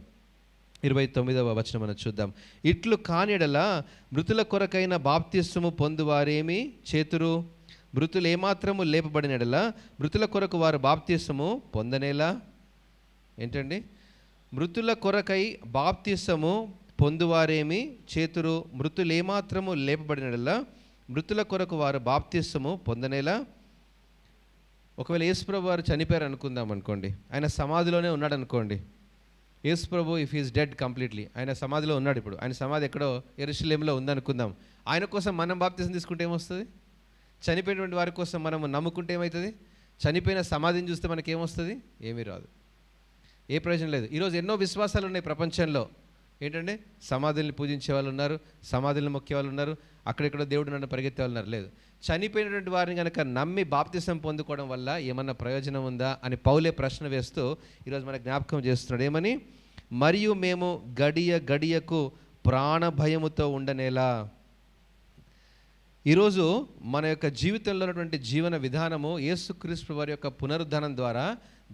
29వ వచనం మనం చూద్దాం. ఇట్లు కానియడలా మృతుల కొరకైన బాప్తిస్మము పొందువారేమి చేతురు? మృతులు ఏమాత్రము లేపబడినడలా మృతుల కొరకు వారు బాప్తిస్మము పొందనేలా? ఏంటండి? మృతుల కొరకై బాప్తిస్మము పొందువారేమి చేతురు? మృతులు ఏమాత్రము లేపబడినడలా మృతుల కొరకు వారు బాప్తిస్మము పొందనేలా? ఒకవేళ యేసుప్రభు వారు చనిపోయారు అనుకుందాం అనుకోండి, ఆయన సమాధిలోనే ఉన్నాడు అనుకోండి. యేసుప్రభు ఇఫ్ ఈజ్ డెడ్ కంప్లీట్లీ, ఆయన సమాధిలో ఉన్నాడు. ఇప్పుడు ఆయన సమాధి ఎక్కడో యెరూషలేములో ఉందనుకుందాం. ఆయన కోసం మనం బాప్తిసం తీసుకుంటే ఏమొస్తుంది? చనిపోయినటువంటి వారి కోసం మనం నమ్ముకుంటే ఏమవుతుంది? చనిపోయిన సమాధిని చూస్తే మనకేమొస్తుంది? ఏమీ రాదు, ఏ ప్రయోజనం లేదు. ఈరోజు ఎన్నో విశ్వాసాలు ఉన్నాయి ప్రపంచంలో. ఏంటంటే సమాధుల్ని పూజించే వాళ్ళు ఉన్నారు, సమాధుల్ని మొక్కే వాళ్ళు ఉన్నారు, అక్కడెక్కడో దేవుడు నన్ను పరిగెత్తే వాళ్ళు ఉన్నారు. లేదు, చనిపోయినటువంటి వారిని కనుక నమ్మి బాప్తిసం పొందుకోవడం వల్ల ఏమన్నా ప్రయోజనం ఉందా అని పౌలే ప్రశ్న వేస్తూ ఈరోజు మన జ్ఞాపకం చేస్తున్నాడు. ఏమని? మరియు మేము గడియ గడియకు ప్రాణభయముతో ఉండనేలా. ఈరోజు మన యొక్క జీవితంలో ఉన్నటువంటి జీవన విధానము యేసుక్రీస్తు వారి యొక్క పునరుద్ధానం ద్వారా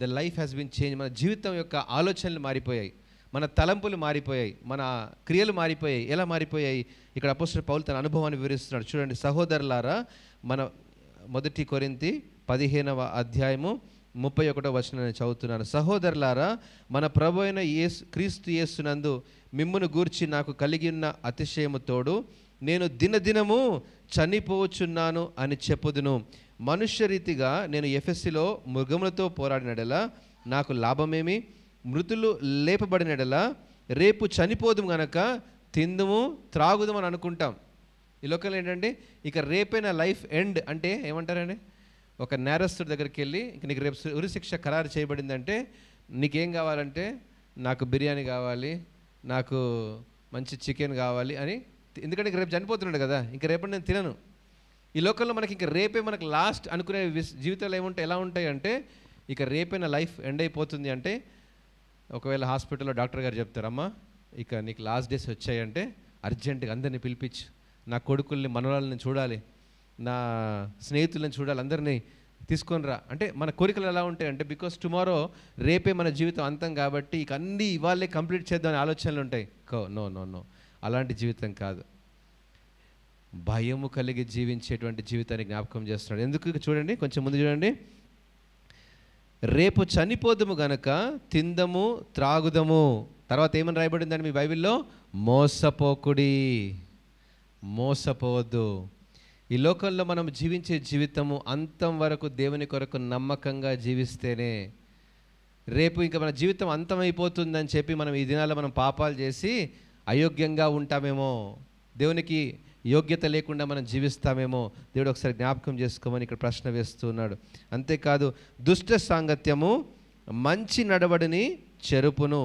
the life has been change. మన జీవితం యొక్క ఆలోచనలు మారిపోయాయి, మన తలంపులు మారిపోయాయి, మన క్రియలు మారిపోయాయి. ఎలా మారిపోయాయి? ఇక్కడ అపోస్తలుడు పౌలు తన అనుభవాన్ని వివరిస్తున్నాడు. చూడండి, సహోదరులారా, మన 1 కొరింథీ 15వ అధ్యాయము 31వ వచనం నేను చదువుతున్నాను. సహోదరులారా, మన ప్రభు అయిన క్రీస్తు యేసునందు మిమ్మును గూర్చి నాకు కలిగి ఉన్న అతిశయము తోడు నేను దినదినము చనిపోచున్నాను అని చెప్పుదును. మనుష్యరీతిగా నేను ఎఫెస్సులో మృగములతో పోరాడినడలా నాకు లాభమేమి? మృతులు లేపబడినడలా రేపు చనిపోదు గనక తిందుము త్రాగుదాం అని అనుకుంటాం. ఈ లోకంలో ఏంటంటే ఇక రేపైన లైఫ్ ఎండ్ అంటే ఏమంటారండి? ఒక నేరస్తుడి దగ్గరికి వెళ్ళి ఇంక నీకు రేపు ఉరిశిక్ష ఖరారు చేయబడిందంటే నీకేం కావాలంటే నాకు బిర్యానీ కావాలి, నాకు మంచి చికెన్ కావాలి అని. ఎందుకంటే రేపు చనిపోతున్నాడు కదా, ఇంకా రేపటి నేను తినను. ఈ లోకంలో మనకి ఇంకా రేపే మనకు లాస్ట్ అనుకునే జీవితాలు ఏముంటాయి, ఎలా ఉంటాయి అంటే ఇక రేపైన లైఫ్ ఎండ్ అయిపోతుంది అంటే ఒకవేళ హాస్పిటల్లో డాక్టర్ గారు చెప్తారు, అమ్మా ఇక నీకు లాస్ట్ డేస్ వచ్చాయంటే అర్జెంటుగా అందరినీ పిలిపించు, నా కొడుకుల్ని మనవరాలని చూడాలి, నా స్నేహితులను చూడాలి, అందరినీ తీసుకొని రా అంటే మన కోరికలు ఎలా ఉంటాయి అంటే బికాస్ టుమారో రేపే మన జీవితం అంతం కాబట్టి ఇక అన్నీ ఇవాళే కంప్లీట్ చేద్దామని ఆలోచనలు ఉంటాయి. నో నో నో, అలాంటి జీవితం కాదు. భయము కలిగి జీవించేటువంటి జీవితాన్ని జ్ఞాపకం చేస్తున్నాడు. ఎందుకు? చూడండి, కొంచెం ముందు చూడండి. రేపు చనిపోదుము గనక తిందము త్రాగుదము. తర్వాత ఏమని రాయబడిందని మీ బైబిల్లో? మోసపోకుడి, మోసపోవద్దు. ఈ లోకంలో మనం జీవించే జీవితము అంతం వరకు దేవుని కొరకు నమ్మకంగా జీవిస్తేనే, రేపు ఇంకా మన జీవితం అంతమైపోతుందని చెప్పి మనం ఈ దినాల్లో మనం పాపాలు చేసి అయోగ్యంగా ఉంటామేమో, దేవునికి యోగ్యత లేకుండా మనం జీవిస్తామేమో దేవుడు ఒకసారి జ్ఞాపకం చేసుకోమని ఇక్కడ ప్రశ్న వేస్తున్నాడు. అంతేకాదు, దుష్ట సాంగత్యము మంచి నడవడిని చెరుపును,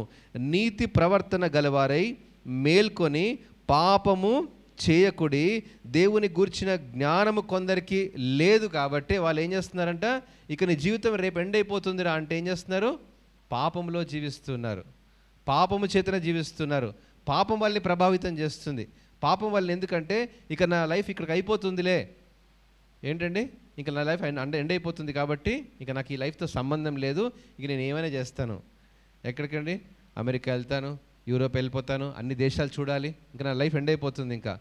నీతి ప్రవర్తన గలవారై మేల్కొని పాపము చేయకుడి. దేవుని గూర్చిన జ్ఞానము కొందరికి లేదు కాబట్టి వాళ్ళు ఏం చేస్తున్నారంట, ఇక నీ జీవితం రేపు ఎండ్ అయిపోతుందిరా అంటే ఏం చేస్తున్నారు? పాపంలో జీవిస్తున్నారు, పాపము చేతన జీవిస్తున్నారు. పాపం వాళ్ళని ప్రభావితం చేస్తుంది. పాపం వాళ్ళని ఎందుకంటే ఇక నా లైఫ్ ఇక్కడికి అయిపోతుందిలే, ఏంటండి ఇక నా లైఫ్ ఎండ్ అయిపోతుంది కాబట్టి ఇక నాకు ఈ లైఫ్తో సంబంధం లేదు, ఇక నేను ఏమైనా చేస్తాను. ఎక్కడికండి? అమెరికా వెళ్తాను, యూరోప్ వెళ్ళిపోతాను, అన్ని దేశాలు చూడాలి, ఇంకా నా లైఫ్ ఎండ్ అయిపోతుంది, ఇంకా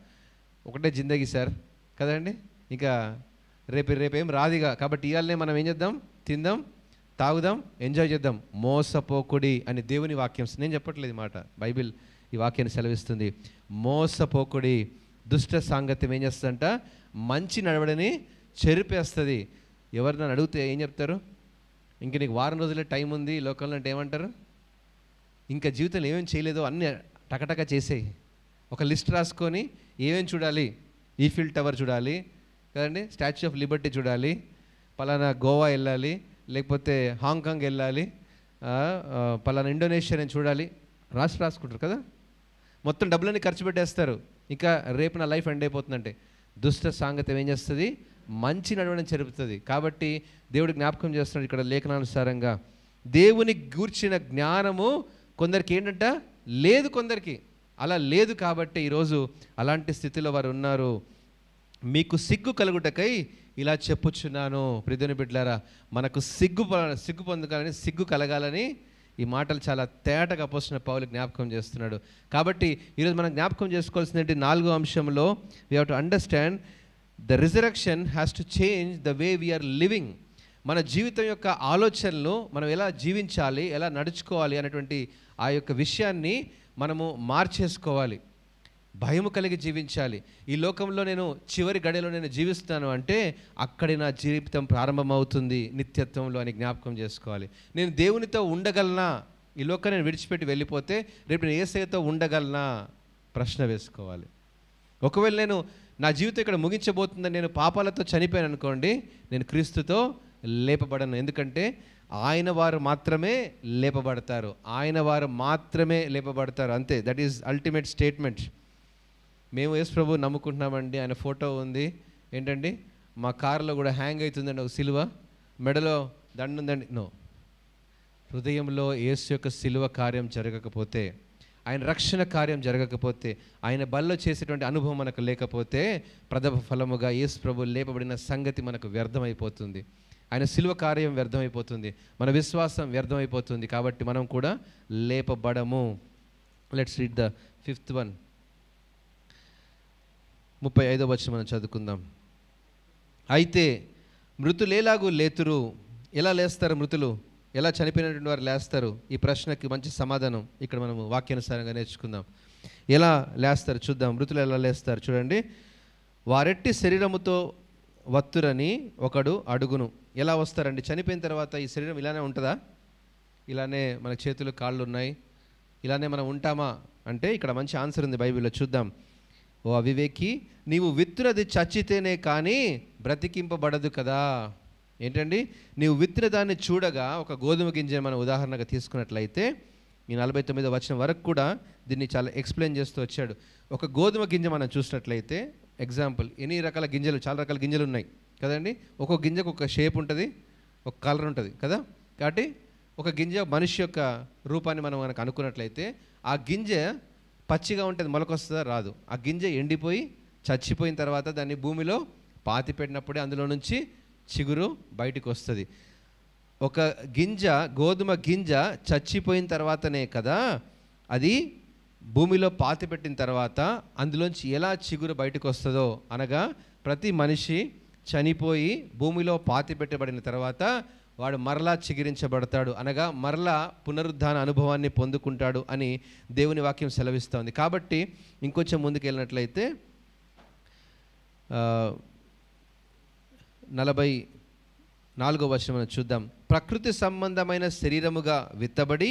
ఒకటే జిందగీ సార్ కదండి, ఇంకా రేపేం రాదిగా కాబట్టి ఇవాళనే మనం ఏం చేద్దాం? తిందాం, తాగుదాం, ఎంజాయ్ చేద్దాం. మోసపోకుడి అని దేవుని వాక్యం, నేను చెప్పట్లేదు మాట, బైబిల్ ఈ వాక్యాన్ని సెలవిస్తుంది. మోసపోకుడి. దుష్ట సాంగత్యం ఏం చేస్తుందంట? మంచి నడవడిని చెరిపేస్తుంది. ఎవరు నన్ను అడిగితే ఏం చెప్తారు? ఇంక నీకు వారం రోజులే టైం ఉంది ఈ లోకంలో అంటే ఏమంటారు? ఇంకా జీవితంలో ఏమేమి చేయలేదో అన్నీ టకటక చేసేయి, ఒక లిస్ట్ రాసుకొని ఏమేమి చూడాలి, ఈఫిల్ టవర్ చూడాలి కదండి, స్టాచ్యూ ఆఫ్ లిబర్టీ చూడాలి, పలానా గోవా వెళ్ళాలి, లేకపోతే హాంకాంగ్ వెళ్ళాలి, పలానా ఇండోనేషియా నేను చూడాలి, రాసుకుంటారు కదా, మొత్తం డబ్బులన్నీ ఖర్చు పెట్టేస్తారు. ఇంకా రేపు నా లైఫ్ ఎండ్ అయిపోతుందంటే దుష్ట సాంగత్యం ఏం చేస్తుంది? మంచి నడవడం చెరుపుతుంది. కాబట్టి దేవుడు జ్ఞాపకం చేస్తున్నాడు ఇక్కడ లేఖనానుసారంగా, దేవుని గూర్చిన జ్ఞానము కొందరికి ఏంటంట లేదు కొందరికి. అలా లేదు కాబట్టి ఈరోజు అలాంటి స్థితిలో వారు ఉన్నారు. మీకు సిగ్గు కలుగుటకై ఇలా చెప్పుచున్నాను. ప్రియమైన బిడ్డలారా, మనకు సిగ్గు పొందగాలని, సిగ్గు కలగాలని ఈ మాటలు చాలా తేటగా అపోస్తలుడైన పౌలు జ్ఞాపకం చేస్తున్నాడు. కాబట్టి ఈరోజు మనం జ్ఞాపకం చేసుకోవాల్సిన 4వ అంశంలో we have to understand the resurrection has to change the way we're living. మన జీవితం యొక్క ఆలోచనలు మనం ఎలా జీవించాలి, ఎలా నడుచుకోవాలి అనేటువంటి ఆ యొక్క విషయాన్ని మనము మార్చేసుకోవాలి. భయము కలిగి జీవించాలి. ఈ లోకంలో నేను చివరి గడియలో నేను జీవిస్తాను అంటే అక్కడి నా జీవితం ప్రారంభమవుతుంది నిత్యత్వంలో అని జ్ఞాపకం చేసుకోవాలి. నేను దేవునితో ఉండగలనా, ఈ లోకాన్ని నేను విడిచిపెట్టి వెళ్ళిపోతే రేపు నేను యేసయ్యతో ఉండగలనా ప్రశ్న వేసుకోవాలి. ఒకవేళ నేను నా జీవితం ఇక్కడ ముగించబోతుందని నేను పాపాలతో చనిపోయాను అనుకోండి, నేను క్రీస్తుతో లేపబడను. ఎందుకంటే ఆయన వారు మాత్రమే లేపబడతారు, ఆయన వారు మాత్రమే లేపబడతారు, అంతే. That is ultimate statement. మేము యేసు ప్రభు నమ్ముకుంటున్నామండి, ఆయన ఫోటో ఉంది, ఏంటండి మా కారులో కూడా హ్యాంగ్ అవుతుందండి ఒక సిలువ, మెడలో దండ ఉందండి. నో, హృదయంలో యేసు యొక్క సిలువ కార్యం జరగకపోతే, ఆయన రక్షణ కార్యం జరగకపోతే, ఆయన బల్లో చేసేటువంటి అనుభవం మనకు లేకపోతే ప్రథమ ఫలముగా యేసు ప్రభు లేపబడిన సంగతి మనకు వ్యర్థమైపోతుంది. ఆయన సిలువ కార్యం వ్యర్థమైపోతుంది, మన విశ్వాసం వ్యర్థమైపోతుంది. కాబట్టి మనం కూడా లేపబడము. Let's read the 5th one. 35వ వచనం మనం చదువుకుందాం. అయితే మృతులేలాగూ లేతురు. ఎలా లేస్తారు మృతులు? ఎలా చనిపోయినటువంటి వారు లేస్తారు? ఈ ప్రశ్నకి మంచి సమాధానం ఇక్కడ మనము వాక్యానుసారంగా నేర్చుకుందాం. ఎలా లేస్తారు చూద్దాం. మృతులు ఎలా లేస్తారు చూడండి. వారెట్టి శరీరముతో వత్తురని ఒకడు అడుగును. ఎలా వస్తారండి? చనిపోయిన తర్వాత ఈ శరీరం ఇలానే ఉంటుందా? ఇలానే మన చేతులు కాళ్ళు ఉన్నాయి, ఇలానే మనం ఉంటామా అంటే ఇక్కడ మంచి ఆన్సర్ ఉంది బైబిల్లో, చూద్దాం. ఓ అవివేకి, నీవు విత్తునది చచ్చితేనే కానీ బ్రతికింపబడదు కదా. ఏంటండి? నీవు విత్తిన దాన్ని చూడగా, ఒక గోధుమ గింజ మనం ఉదాహరణగా తీసుకున్నట్లయితే, ఈ 49వ వచనం వరకు కూడా దీన్ని చాలా ఎక్స్ప్లెయిన్ చేస్తూ వచ్చాడు. ఒక గోధుమ గింజ మనం చూసినట్లయితే, ఎగ్జాంపుల్, ఎన్ని రకాల గింజలు, చాలా రకాల గింజలు ఉన్నాయి కదండి. ఒక్కొక్క గింజకు ఒక షేప్ ఉంటుంది, ఒక కలర్ ఉంటుంది కదా. కాబట్టి ఒక గింజ మనిషి యొక్క రూపాన్ని మనం కనుక అనుకున్నట్లయితే, ఆ గింజ పచ్చిగా ఉంటుంది, మొలకొస్తుందా? రాదు. ఆ గింజ ఎండిపోయి చచ్చిపోయిన తర్వాత దాన్ని భూమిలో పాతి పెట్టినప్పుడే అందులో నుంచి చిగురు బయటకు వస్తుంది. ఒక గింజ, గోధుమ గింజ చచ్చిపోయిన తర్వాతనే కదా అది భూమిలో పాతి పెట్టిన తర్వాత అందులోంచి ఎలా చిగురు బయటకు వస్తుందో, అనగా ప్రతి మనిషి చనిపోయి భూమిలో పాతి పెట్టబడిన తర్వాత వాడు మరలా చిగురించబడతాడు, అనగా మరలా పునరుద్ధాన అనుభవాన్ని పొందుకుంటాడు అని దేవుని వాక్యం సెలవిస్తోంది. కాబట్టి ఇంకొంచెం ముందుకు వెళ్ళినట్లయితే 44వ వచనం మనం చూద్దాం. ప్రకృతి సంబంధమైన శరీరముగా విత్తబడి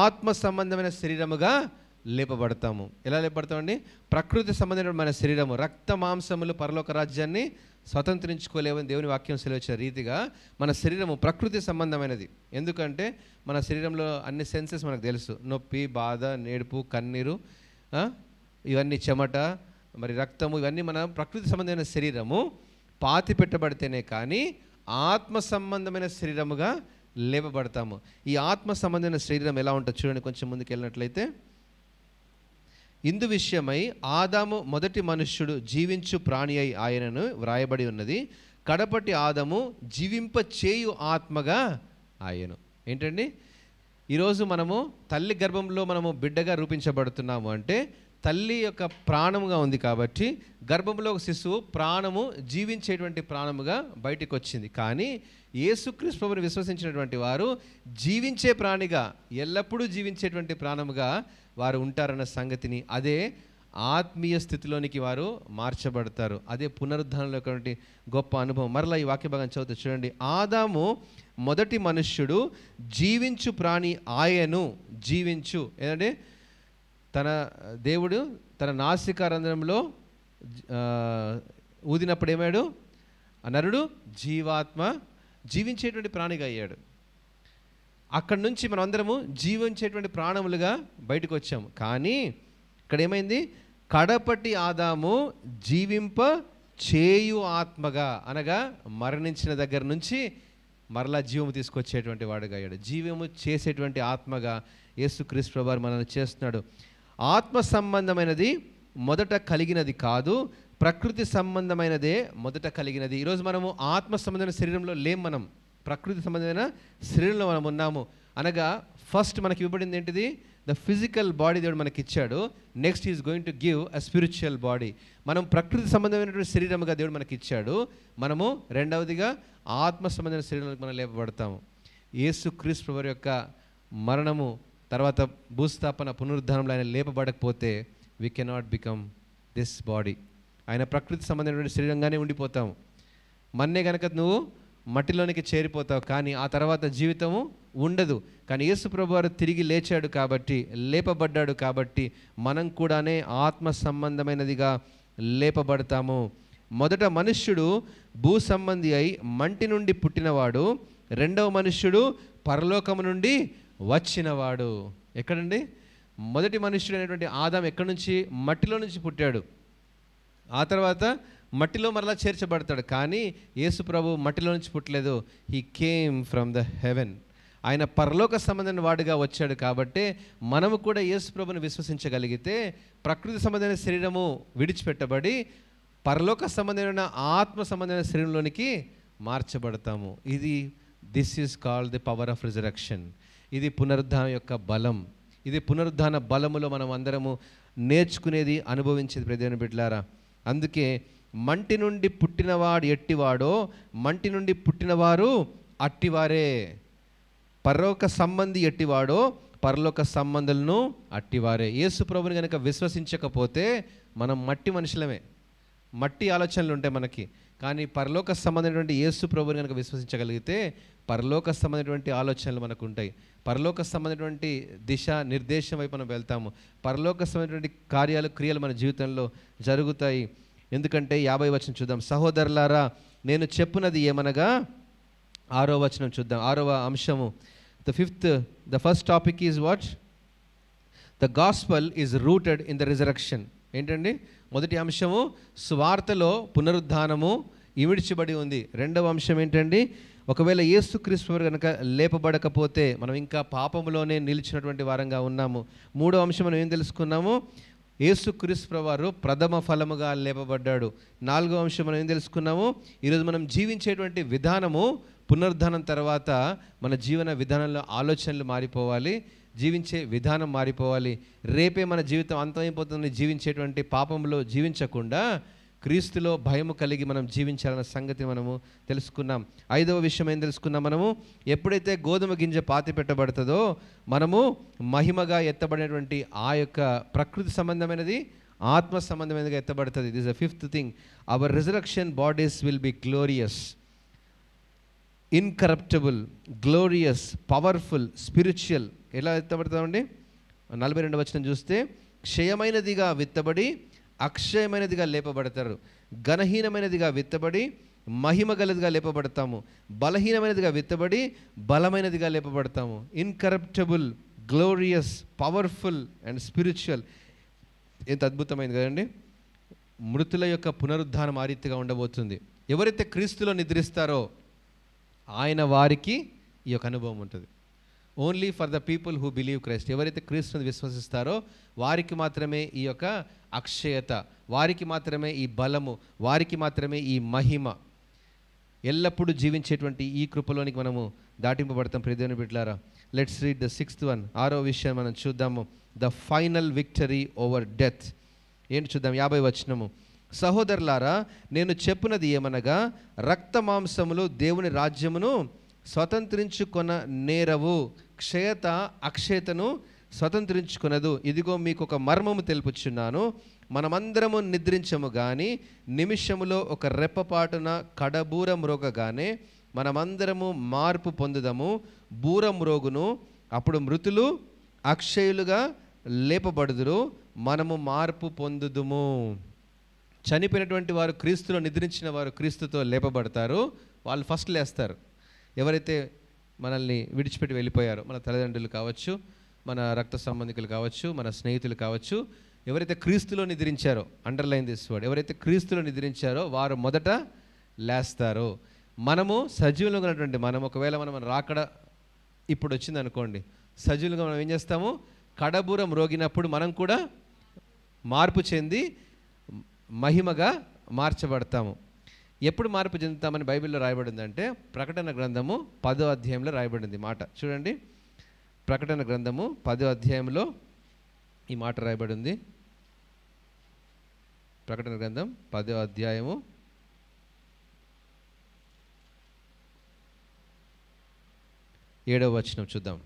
ఆత్మ సంబంధమైన శరీరముగా లేపబడతాము. ఎలా లేపబడతామండి? ప్రకృతి సంబంధమైన శరీరము, రక్త మాంసములు పరలోక రాజ్యాన్ని స్వతంత్రించుకోలేవని దేవుని వాక్యం సెలవించిన రీతిగా మన శరీరము ప్రకృతి సంబంధమైనది. ఎందుకంటే మన శరీరంలో అన్ని సెన్సెస్ మనకు తెలుసు. నొప్పి, బాధ, నేడుపు, కన్నీరు, ఇవన్నీ చెమట, మరి రక్తము, ఇవన్నీ మన ప్రకృతి సంబంధమైన శరీరము. పాతి పెట్టబడితేనే కానీ ఆత్మ సంబంధమైన శరీరముగా లేపబడతాము. ఈ ఆత్మ సంబంధమైన శరీరం ఎలా ఉంటుంది చూడండి. కొంచెం ముందుకు వెళ్ళినట్లయితే, ఇందు విషయమై ఆదాము మొదటి మనుష్యుడు జీవించు ప్రాణి అయి ఆయనను వ్రాయబడి ఉన్నది. కడపటి ఆదాము జీవింప చేయు ఆత్మగా ఆయను. ఏంటండి? ఈరోజు మనము తల్లి గర్భంలో మనము బిడ్డగా రూపించబడుతున్నాము అంటే తల్లి యొక్క ప్రాణముగా ఉంది కాబట్టి గర్భంలో ఒక శిశువు ప్రాణము, జీవించేటువంటి ప్రాణముగా బయటికి వచ్చింది. కానీ యేసుక్రీస్తు ప్రభువుని విశ్వసించినటువంటి వారు జీవించే ప్రాణిగా, ఎల్లప్పుడూ జీవించేటువంటి ప్రాణముగా వారు ఉంటారన్న సంగతిని, అదే ఆత్మీయ స్థితిలోనికి వారు మార్చబడతారు. అదే పునరుద్ధానంలో గొప్ప అనుభవం. మరలా ఈ వాక్య భాగం చదువుతూ చూడండి. ఆదాము మొదటి మనుష్యుడు జీవించు ప్రాణి ఆయను. జీవించు ఏంటంటే తన దేవుడు తన నాసికారంధ్రంలో ఊదినప్పుడు ఏమాడు? నరుడు జీవాత్మ, జీవించేటువంటి ప్రాణిగా అయ్యాడు. అక్కడి నుంచి మనం అందరము జీవించేటువంటి ప్రాణములుగా బయటకు వచ్చాము. కానీ ఇక్కడ ఏమైంది? కడపటి ఆదాము జీవింప చేయు ఆత్మగా, అనగా మరణించిన దగ్గర నుంచి మరలా జీవము తీసుకొచ్చేటువంటి వాడుగా అయ్యాడు. జీవము చేసేటువంటి ఆత్మగా యేసుక్రీస్తు ప్రభువారు మనల్ని చేస్తున్నాడు. ఆత్మ సంబంధమైనది మొదట కలిగినది కాదు, ప్రకృతి సంబంధమైనదే మొదట కలిగినది. ఈరోజు మనము ఆత్మ సంబంధమైన శరీరంలో లేం, మనం ప్రకృతి సంబంధమైన శరీరంలో మనం ఉన్నాము. అనగా ఫస్ట్ మనకి ఇవ్వబడింది ఏంటిది? ద ఫిజికల్ బాడీ దేవుడు మనకి ఇచ్చాడు. Next is going to give a spiritual body. మనం ప్రకృతి సంబంధమైనటువంటి శరీరముగా దేవుడు మనకి ఇచ్చాడు. మనము రెండవదిగా ఆత్మ సంబంధమైన శరీరంలోకి మనం లేపబడతాము. యేసుక్రీస్తు ప్రభువు యొక్క మరణము తర్వాత భూస్థాపన పునరుద్ధానంలో ఆయన లేపబడకపోతే we cannot become this body. ఆయన ప్రకృతి సంబంధమైనటువంటి శరీరంగానే ఉండిపోతాము. మన్నే కనుక నువ్వు మట్టిలోనికి చేరిపోతావు, కానీ ఆ తర్వాత జీవితము ఉండదు. కానీ యేసు ప్రభువారు తిరిగి లేచాడు కాబట్టి, లేపబడ్డాడు కాబట్టి మనం కూడానే ఆత్మ సంబంధమైనదిగా లేపబడతాము. మొదట మనుష్యుడు భూ సంబంధి అయి మంటి నుండి పుట్టినవాడు, రెండవ మనుష్యుడు పరలోకము నుండి వచ్చినవాడు. ఎక్కడండి? మొదటి మనుష్యుడు అనేటువంటి ఆదాం ఎక్కడి నుంచి? మట్టిలో నుంచి పుట్టాడు. ఆ తర్వాత మట్టిలో మరలా చేర్చబడతాడు. కానీ యేసు ప్రభు మట్టిలో నుంచి పుట్టలేదు. He came from the heaven. ఆయన పరలోక సంబంధమైన వాడుగా వచ్చాడు. కాబట్టి మనము కూడా యేసు ప్రభుని విశ్వసించగలిగితే ప్రకృతి సంబంధమైన శరీరము విడిచిపెట్టబడి పరలోక సంబంధమైన ఆత్మ సంబంధమైన శరీరంలోనికి మార్చబడతాము. This is called the power of resurrection. ఇది పునరుద్ధానం యొక్క బలం. ఇది పునరుద్ధాన బలములో మనం అందరము నేర్చుకునేది, అనుభవించేది ప్రియమైన బిడ్డలారా. అందుకే మంటి నుండి పుట్టినవాడు ఎట్టివాడో మంటి నుండి పుట్టినవారు అట్టివారే. పరలోక సంబంధి ఎట్టివాడో పరలోక సంబంధులను అట్టివారే. యేసు ప్రభుని కనుక విశ్వసించకపోతే మనం మట్టి మనుషులమే, మట్టి ఆలోచనలు ఉంటాయి మనకి. కానీ పరలోక సంబంధమైనటువంటి యేసు ప్రభుని కనుక విశ్వసించగలిగితే పరలోక సంబంధమైనటువంటి ఆలోచనలు మనకు ఉంటాయి. పరలోక సంబంధమైనటువంటి దిశ నిర్దేశం వైపు మనం వెళ్తాము. పరలోక సంబంధమైనటువంటి కార్యాలు క్రియలు మన జీవితంలో జరుగుతాయి. ఎందుకంటే 50వ వచనం చూద్దాం. సహోదరులారా నేను చెప్పున్నది ఏమనగా, 6వ వచనం చూద్దాం. 6వ అంశము, the first topic is what? The gospel is rooted in the resurrection. ఏంటండి? మొదటి అంశము స్వార్థలో పునరుద్ధానము ఇమిడ్చబడి ఉంది. రెండవ అంశం ఏంటండి? ఒకవేళ యేసుక్రీస్తు కనుక లేపబడకపోతే మనం ఇంకా పాపములోనే నిలిచినటువంటి వారంగా ఉన్నాము. మూడవ అంశం మనం ఏం తెలుసుకున్నాము? యేసుక్రీస్తు వారు ప్రథమ ఫలముగా లేపబడ్డాడు. నాలుగవ అంశం మనం ఏం తెలుసుకున్నాము? ఈరోజు మనం జీవించేటువంటి విధానము పునరుద్ధానం తర్వాత మన జీవన విధానంలో ఆలోచనలు మారిపోవాలి, జీవించే విధానం మారిపోవాలి. రేపే మన జీవితం అంతమైపోతుంది. జీవించేటువంటి పాపంలో జీవించకుండా క్రీస్తులో భయము కలిగి మనం జీవించాలన్న సంగతి మనము తెలుసుకున్నాం. 5వ విషయం ఏం తెలుసుకున్నాం మనము? ఎప్పుడైతే గోధుమ గింజ పాతి పెట్టబడుతుందో మనము మహిమగా ఎత్తబడినటువంటి ఆ యొక్క ప్రకృతి సంబంధమైనది ఆత్మ సంబంధమైనదిగా ఎత్తబడుతుంది. This is the fifth thing. Our resurrection bodies will be glorious, incorruptible, glorious, powerful, spiritual. ఎలా ఎత్తబడతామండి? 42వ వచనం చూస్తే, క్షయమైనదిగా విత్తబడి అక్షయమైనదిగా లేపబడతారు, ఘనహీనమైనదిగా విత్తబడి మహిమ గలదిగా లేపబడతాము, బలహీనమైనదిగా విత్తబడి బలమైనదిగా లేపబడతాము. Incorruptible, glorious, powerful and spiritual. ఎంత అద్భుతమైంది కదండి! మృతుల యొక్క పునరుద్ధానం ఆ రీతిగా ఉండబోతుంది. ఎవరైతే క్రీస్తులో నిద్రిస్తారో ఆయన వారికి ఈ యొక్క అనుభవం ఉంటుంది. Only for the people who believe Christ. ఎవరైతే క్రీస్తుని విశ్వసిస్తారో వారికి మాత్రమే ఈ యొక్క అక్షయత, వారికి మాత్రమే ఈ బలము, వారికి మాత్రమే ఈ మహిమ. ఎల్లప్పుడూ జీవించేటువంటి ఈ కృపలోనికి మనము దాటింపబడతాం. ప్రియదేవుని బిడ్డలారా, let's read the 6th one. 6వ విషయం మనం చూద్దాము. The final victory over death. ఏంటి చూద్దాం. 50వ వచనము. సహోదరులారా నేను చెప్పున్నది ఏమనగా, రక్త మాంసములు దేవుని రాజ్యమును స్వతంత్రించుకొన నేరవు, క్షయత అక్షయతను స్వతంత్రించుకొనదు. ఇదిగో మీకు ఒక మర్మము తెలుపుచున్నాను. మనమందరము నిద్రించము గాని నిమిషములో ఒక రెప్పపాటున కడబూర మ్రోగగానే మనమందరము మార్పు పొందుదము. బూర మ్రోగును, అప్పుడు మృతులు అక్షయులుగా లేపబడుదురు, మనము మార్పు పొందుదుము. చనిపోయినటువంటి వారు, క్రీస్తులో నిద్రించిన వారు క్రీస్తుతో లేపబడతారు. వాళ్ళు ఫస్ట్ లేస్తారు. ఎవరైతే మనల్ని విడిచిపెట్టి వెళ్ళిపోయారో, మన తల్లిదండ్రులు కావచ్చు, మన రక్త సంబంధికులు కావచ్చు, మన స్నేహితులు కావచ్చు, ఎవరైతే క్రీస్తులో నిద్రించారో, అండర్లైన్ దిస్ వర్డ్, ఎవరైతే క్రీస్తులో నిద్రించారో వారు మొదట లేస్తారు. మనము సజీవులుగా ఉన్నటువంటి మనం ఒకవేళ మనం రాకడ ఇప్పుడు వచ్చింది అనుకోండి, సజీవులుగా మనం ఏం చేస్తాము? కడబూర మ్రోగినప్పుడు మనం కూడా మార్పు చెంది మహిమగా మార్చబడతాము. ఎప్పుడు మార్పు చెందుతామని బైబిల్లో రాయబడిందంటే ప్రకటన గ్రంథము 10వ అధ్యాయంలో రాయబడింది మాట. చూడండి, ప్రకటన గ్రంథము 10వ అధ్యాయంలో ఈ మాట రాయబడింది. ప్రకటన గ్రంథం 10వ అధ్యాయము 7వ వచనం చూద్దాం.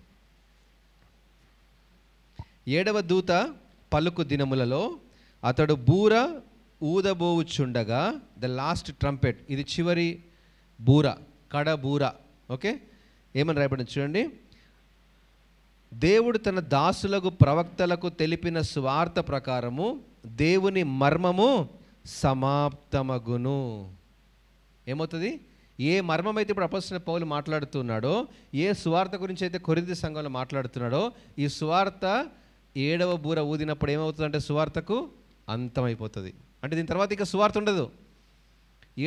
7వ దూత పలుకు దినములలో అతడు బూర ఊదబోవుచుండగా, ద లాస్ట్ ట్రంపెట్, ఇది చివరి బూర, కడ బూర. ఓకే, ఏమని రాయబడింది చూడండి. దేవుడు తన దాసులకు ప్రవక్తలకు తెలిపిన సువార్త ప్రకారము దేవుని మర్మము సమాప్తమగును. ఏమవుతుంది? ఏ మర్మం అయితే ఇప్పుడు అపొస్తలుడైన పౌలు మాట్లాడుతున్నాడో, ఏ సువార్త గురించి అయితే కొరింథీ సంఘంలో మాట్లాడుతున్నాడో, ఈ సువార్త 7వ బూర ఊదినప్పుడు ఏమవుతుందంటే సువార్తకు అంతమైపోతుంది. అంటే దీని తర్వాత ఇంకా సువార్త ఉండదు.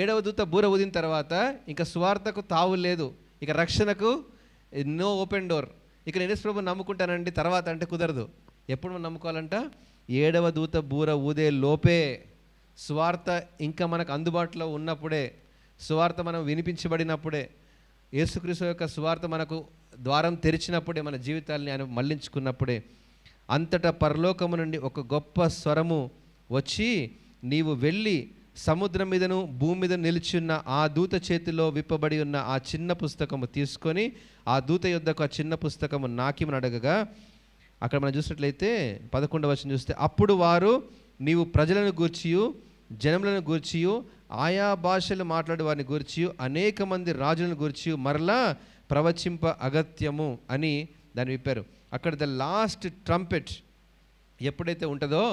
7వ దూత బూర ఊదిన తర్వాత ఇంకా సువార్తకు తావు లేదు, ఇక రక్షణకు నో ఓపెన్ డోర్. ఇక నేను యేసు ప్రభువుని నమ్ముకుంటానండి తర్వాత అంటే కుదరదు. ఎప్పుడు మనం నమ్ముకోవాలంట? 7వ దూత బూర ఊదే లోపే, సువార్త ఇంకా మనకు అందుబాటులో ఉన్నప్పుడే, సువార్త మనం వినిపించబడినప్పుడే, యేసుక్రీస్తు యొక్క సువార్త మనకు ద్వారం తెరిచినప్పుడే, మన జీవితాల్ని ఆయన మళ్లించుకున్నప్పుడే, అంతటా పరలోకము నుండి ఒక గొప్ప స్వరము వచ్చి, నీవు వెళ్ళి సముద్రం మీదను భూమి మీద నిలిచిన్న ఆ దూత చేతిలో విప్పబడి ఉన్న ఆ చిన్న పుస్తకము తీసుకొని ఆ దూత యొద్దకు ఆ చిన్న పుస్తకము నాకిమని అడగగా, అక్కడ మనం చూసినట్లయితే 11వ వచనం చూస్తే, అప్పుడు వారు నీవు ప్రజలను గూర్చియు జనములను గూర్చియు ఆయా భాషలు మాట్లాడే వారిని గూర్చియు అనేక మంది రాజులను గూర్చియు మరలా ప్రవచింప అగత్యము అని దాన్ని విప్పారు. అక్కడ ద లాస్ట్ ట్రంపెట్ ఎప్పుడైతే ఉంటుందో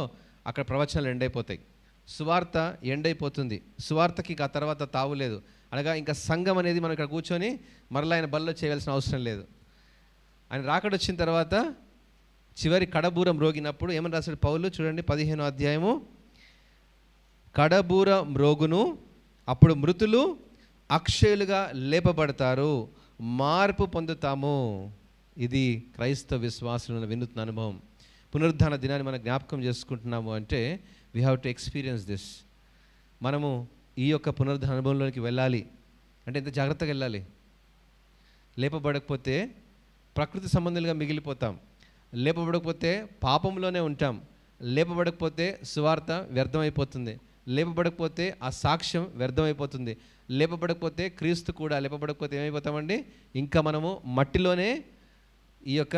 అక్కడ ప్రవచనాలు ఎండైపోతాయి, సువార్త ఎండైపోతుంది. సువార్తకి ఇంకా తర్వాత తావులేదు. అనగా ఇంకా సంఘం అనేది మనం ఇక్కడ కూర్చొని మరలా ఆయన బల్లో చేయవలసిన అవసరం లేదు. ఆయన రాకడొచ్చిన తర్వాత చివరి కడబూరం మ్రోగినప్పుడు ఏమని రాశాడు పౌలు? చూడండి, 15వ అధ్యాయము. కడబూర మ్రోగును, అప్పుడు మృతులు అక్షయులుగా లేపబడతారు, మార్పు పొందుతాము. ఇది క్రైస్తవ విశ్వాసులను వినూత్న అనుభవం. పునరుద్ధాన దినాన్ని మనం జ్ఞాపకం చేసుకుంటున్నాము అంటే we have to experience this. మనము ఈ యొక్క పునరుద్ధాన అనుభవంలోనికి వెళ్ళాలి అంటే ఎంత జాగ్రత్తగా వెళ్ళాలి. లేపబడకపోతే ప్రకృతి సంబంధులుగా మిగిలిపోతాం, లేపబడకపోతే పాపంలోనే ఉంటాం, లేపబడకపోతే సువార్త వ్యర్థమైపోతుంది, లేపబడకపోతే ఆ సాక్ష్యం వ్యర్థమైపోతుంది, లేపబడకపోతే క్రీస్తు కూడా, లేపబడకపోతే ఏమైపోతామండి? ఇంకా మనము మట్టిలోనే ఈ యొక్క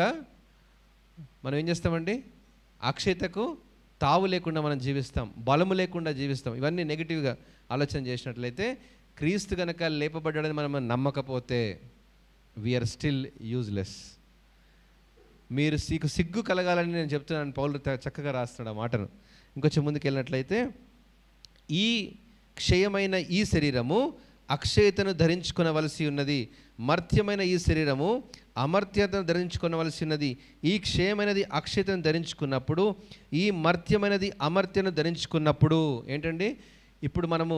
మనం ఏం చేస్తామండి? అక్షయతకు తావు లేకుండా మనం జీవిస్తాం, బలము లేకుండా జీవిస్తాం. ఇవన్నీ నెగిటివ్గా ఆలోచన చేసినట్లయితే, క్రీస్తు కనుక లేపబడ్డాడని మనం నమ్మకపోతే వీఆర్ స్టిల్ యూజ్లెస్. మీరు సిగ్గు కలగాలని నేను చెప్తున్నాను, పౌలు చక్కగా రాస్తున్నాడు ఆ మాటను. ఇంకొంచెం ముందుకు వెళ్ళినట్లయితే, ఈ క్షయమైన ఈ శరీరము అక్షయతను ధరించుకొనవలసి ఉన్నది, మర్త్యమైన ఈ శరీరము అమర్త్యతను ధరించుకొనవలసి ఉన్నది. ఈ క్షయమైనది అక్షయతను ధరించుకున్నప్పుడు, ఈ మర్త్యమైనది అమర్త్యను ధరించుకున్నప్పుడు ఏంటండి? ఇప్పుడు మనము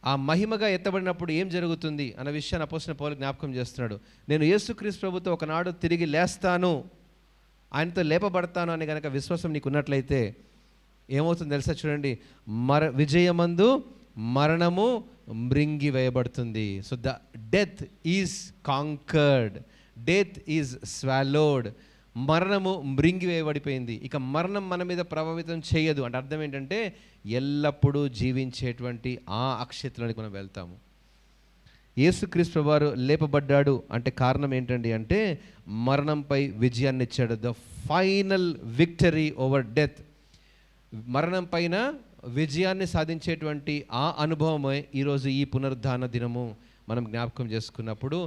ఆ మహిమగా ఎత్తబడినప్పుడు ఏం జరుగుతుంది అన్న విషయాన్ని అపోస్తలుడైన పౌలు జ్ఞాపకం చేస్తున్నాడు. నేను యేసుక్రీస్తు ప్రభుతో ఒకనాడు తిరిగి లేస్తాను, ఆయనతో లేపబడతాను అని కనుక విశ్వాసం నీకు ఉన్నట్లయితే ఏమవుతుంది తెలుసా? చూడండి, విజయమందు మరణము మృంగి వేయబడుతుంది. So the death is conquered, death is swallowed. మరణము మృంగి వేయబడిపోయింది. ఇక మరణం మన మీద ప్రభావితం చేయదు. అంటే అర్థం ఏంటంటే ఎల్లప్పుడూ జీవించేటువంటి ఆ అక్షయతలోనికి మనం వెళ్తాము. యేసుక్రీస్తు ప్రభువారు లేపబడ్డాడు అంటే కారణం ఏంటండి అంటే మరణంపై విజయాన్ని ఇచ్చాడు. The final victory over death. మరణం పైన విజయాన్ని సాధించేటువంటి ఆ అనుభవమే ఈరోజు ఈ పునరుద్ధాన దినము మనం జ్ఞాపకం చేసుకున్నప్పుడు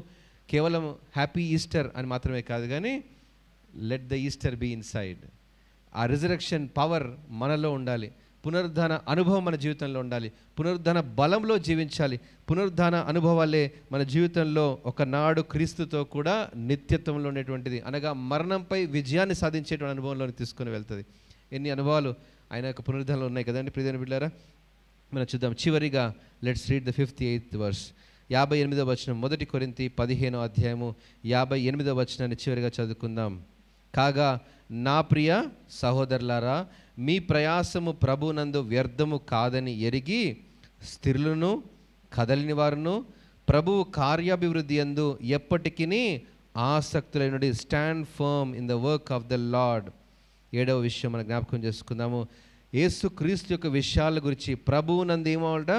కేవలం హ్యాపీ ఈస్టర్ అని మాత్రమే కాదు, కానీ let the Easter be inside. ఆ రిజరెక్షన్ పవర్ మనలో ఉండాలి, పునరుద్ధాన అనుభవం మన జీవితంలో ఉండాలి, పునరుద్ధాన బలంలో జీవించాలి. పునరుద్ధాన అనుభవాలే మన జీవితంలో ఒకనాడు క్రీస్తుతో కూడా నిత్యత్వంలో ఉండేటువంటిది, అనగా మరణంపై విజయాన్ని సాధించేటువంటి అనుభవంలోకి తీసుకొని వెళ్తుంది. ఎన్ని అనుభవాలు ఆయన యొక్క పునరుద్ధానంలో ఉన్నాయి కదండి ప్రియమైన బిడ్డలారా. మనం చూద్దాం. చివరిగా let's read the 5th, 8th verse. 58వ వచనం, 1 కొరింథీ 15వ అధ్యాయము 58వ వచనాన్ని చివరిగా చదువుకుందాం. కాగా నా ప్రియ సహోదరులారా, మీ ప్రయాసము ప్రభునందు వ్యర్థము కాదని ఎరిగి స్థిరులను కదలిని వారును ప్రభువు కార్యాభివృద్ధి యందు ఎప్పటికీ ఆసక్తులైనడి. Stand firm in the work of the lord. 7వ విషయం మనం జ్ఞాపకం చేసుకుందాము. యేసు క్రీస్తు యొక్క విషయాల గురించి ప్రభువునందు ఏమవుట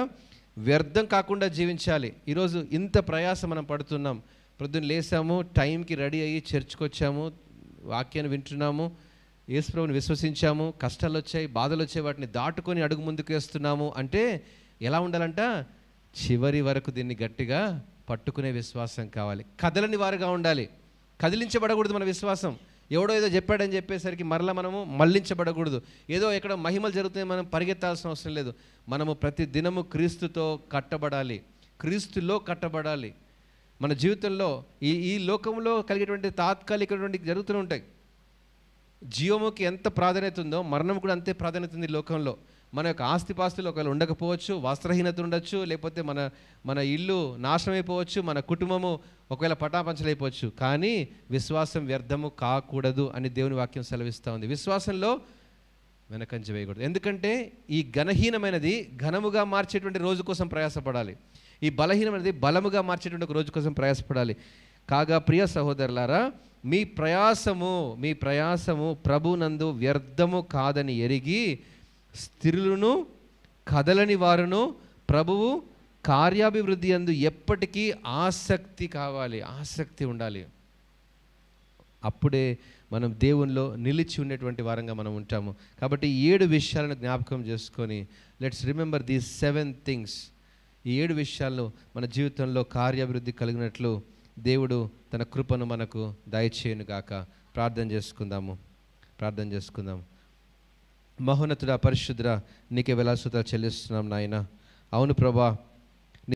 వ్యర్థం కాకుండా జీవించాలి. ఈరోజు ఇంత ప్రయాసం మనం పడుతున్నాం. పొద్దున్న లేసాము, టైంకి రెడీ అయ్యి చర్చ్కి వచ్చాము, వాక్యాన్ని వింటున్నాము, యేసు ప్రభువుని విశ్వసించాము, కష్టాలు వచ్చాయి, బాధలు వచ్చాయి, వాటిని దాటుకొని అడుగు ముందుకు వేస్తున్నాము అంటే ఎలా ఉండాలంట? చివరి వరకు దీన్ని గట్టిగా పట్టుకునే విశ్వాసం కావాలి. కదలని వారుగా ఉండాలి. కదిలించబడకూడదు మన విశ్వాసం. ఎవడో ఏదో చెప్పాడని చెప్పేసరికి మరలా మనము మళ్ళించబడకూడదు. ఏదో ఎక్కడ మహిమలు జరుగుతాయి మనం పరిగెత్తాల్సిన అవసరం లేదు. మనము ప్రతి దినము క్రీస్తుతో కట్టబడాలి, క్రీస్తులో కట్టబడాలి. మన జీవితంలో ఈ లోకంలో కలిగేటువంటి తాత్కాలికటువంటి జరుగుతూ ఉంటాయి. జీవముకి ఎంత ప్రాధాన్యత ఉందో మరణం కూడా అంతే ప్రాధాన్యత ఉంది ఈ లోకంలో. మన యొక్క ఆస్తిపాస్తులు ఒకవేళ ఉండకపోవచ్చు, వస్త్రహీనత ఉండొచ్చు, లేకపోతే మన ఇల్లు నాశనం అయిపోవచ్చు, మన కుటుంబము ఒకవేళ పటాపంచలైపోవచ్చు. కానీ విశ్వాసం వ్యర్థము కాకూడదు అని దేవుని వాక్యం సెలవిస్తూ ఉంది. విశ్వాసంలో వెనకంజ వేయకూడదు. ఎందుకంటే ఈ ఘనహీనమైనది ఘనముగా మార్చేటువంటి రోజు కోసం ప్రయాసపడాలి. ఈ బలహీనమైనది బలముగా మార్చేటువంటి ఒక రోజు కోసం ప్రయాసపడాలి. కాగా ప్రియ సహోదరులారా, మీ ప్రయాసము ప్రభునందు వ్యర్థము కాదని ఎరిగి స్థిరులను కదలని వారును ప్రభువు కార్యాభివృద్ధి యందు ఎప్పటికీ ఆసక్తి కావాలి, ఆసక్తి ఉండాలి. అప్పుడే మనం దేవునిలో నిలిచి ఉండేటువంటి వారంగా మనం ఉంటాము. కాబట్టి 7 విషయాలను జ్ఞాపకం చేసుకొని లెట్స్ రిమెంబర్ దీస్ 7 థింగ్స్. ఈ 7 విషయాలను మన జీవితంలో కార్యాభివృద్ధి కలిగినట్లు దేవుడు తన కృపను మనకు దయచేయును గాక. ప్రార్థన చేసుకుందాము. మహోన్నతుడా, పరిశుద్ధుడా, నీకే వేలాస్తుతులు చెల్లిస్తున్నాం నాయన. అవును ప్రభా,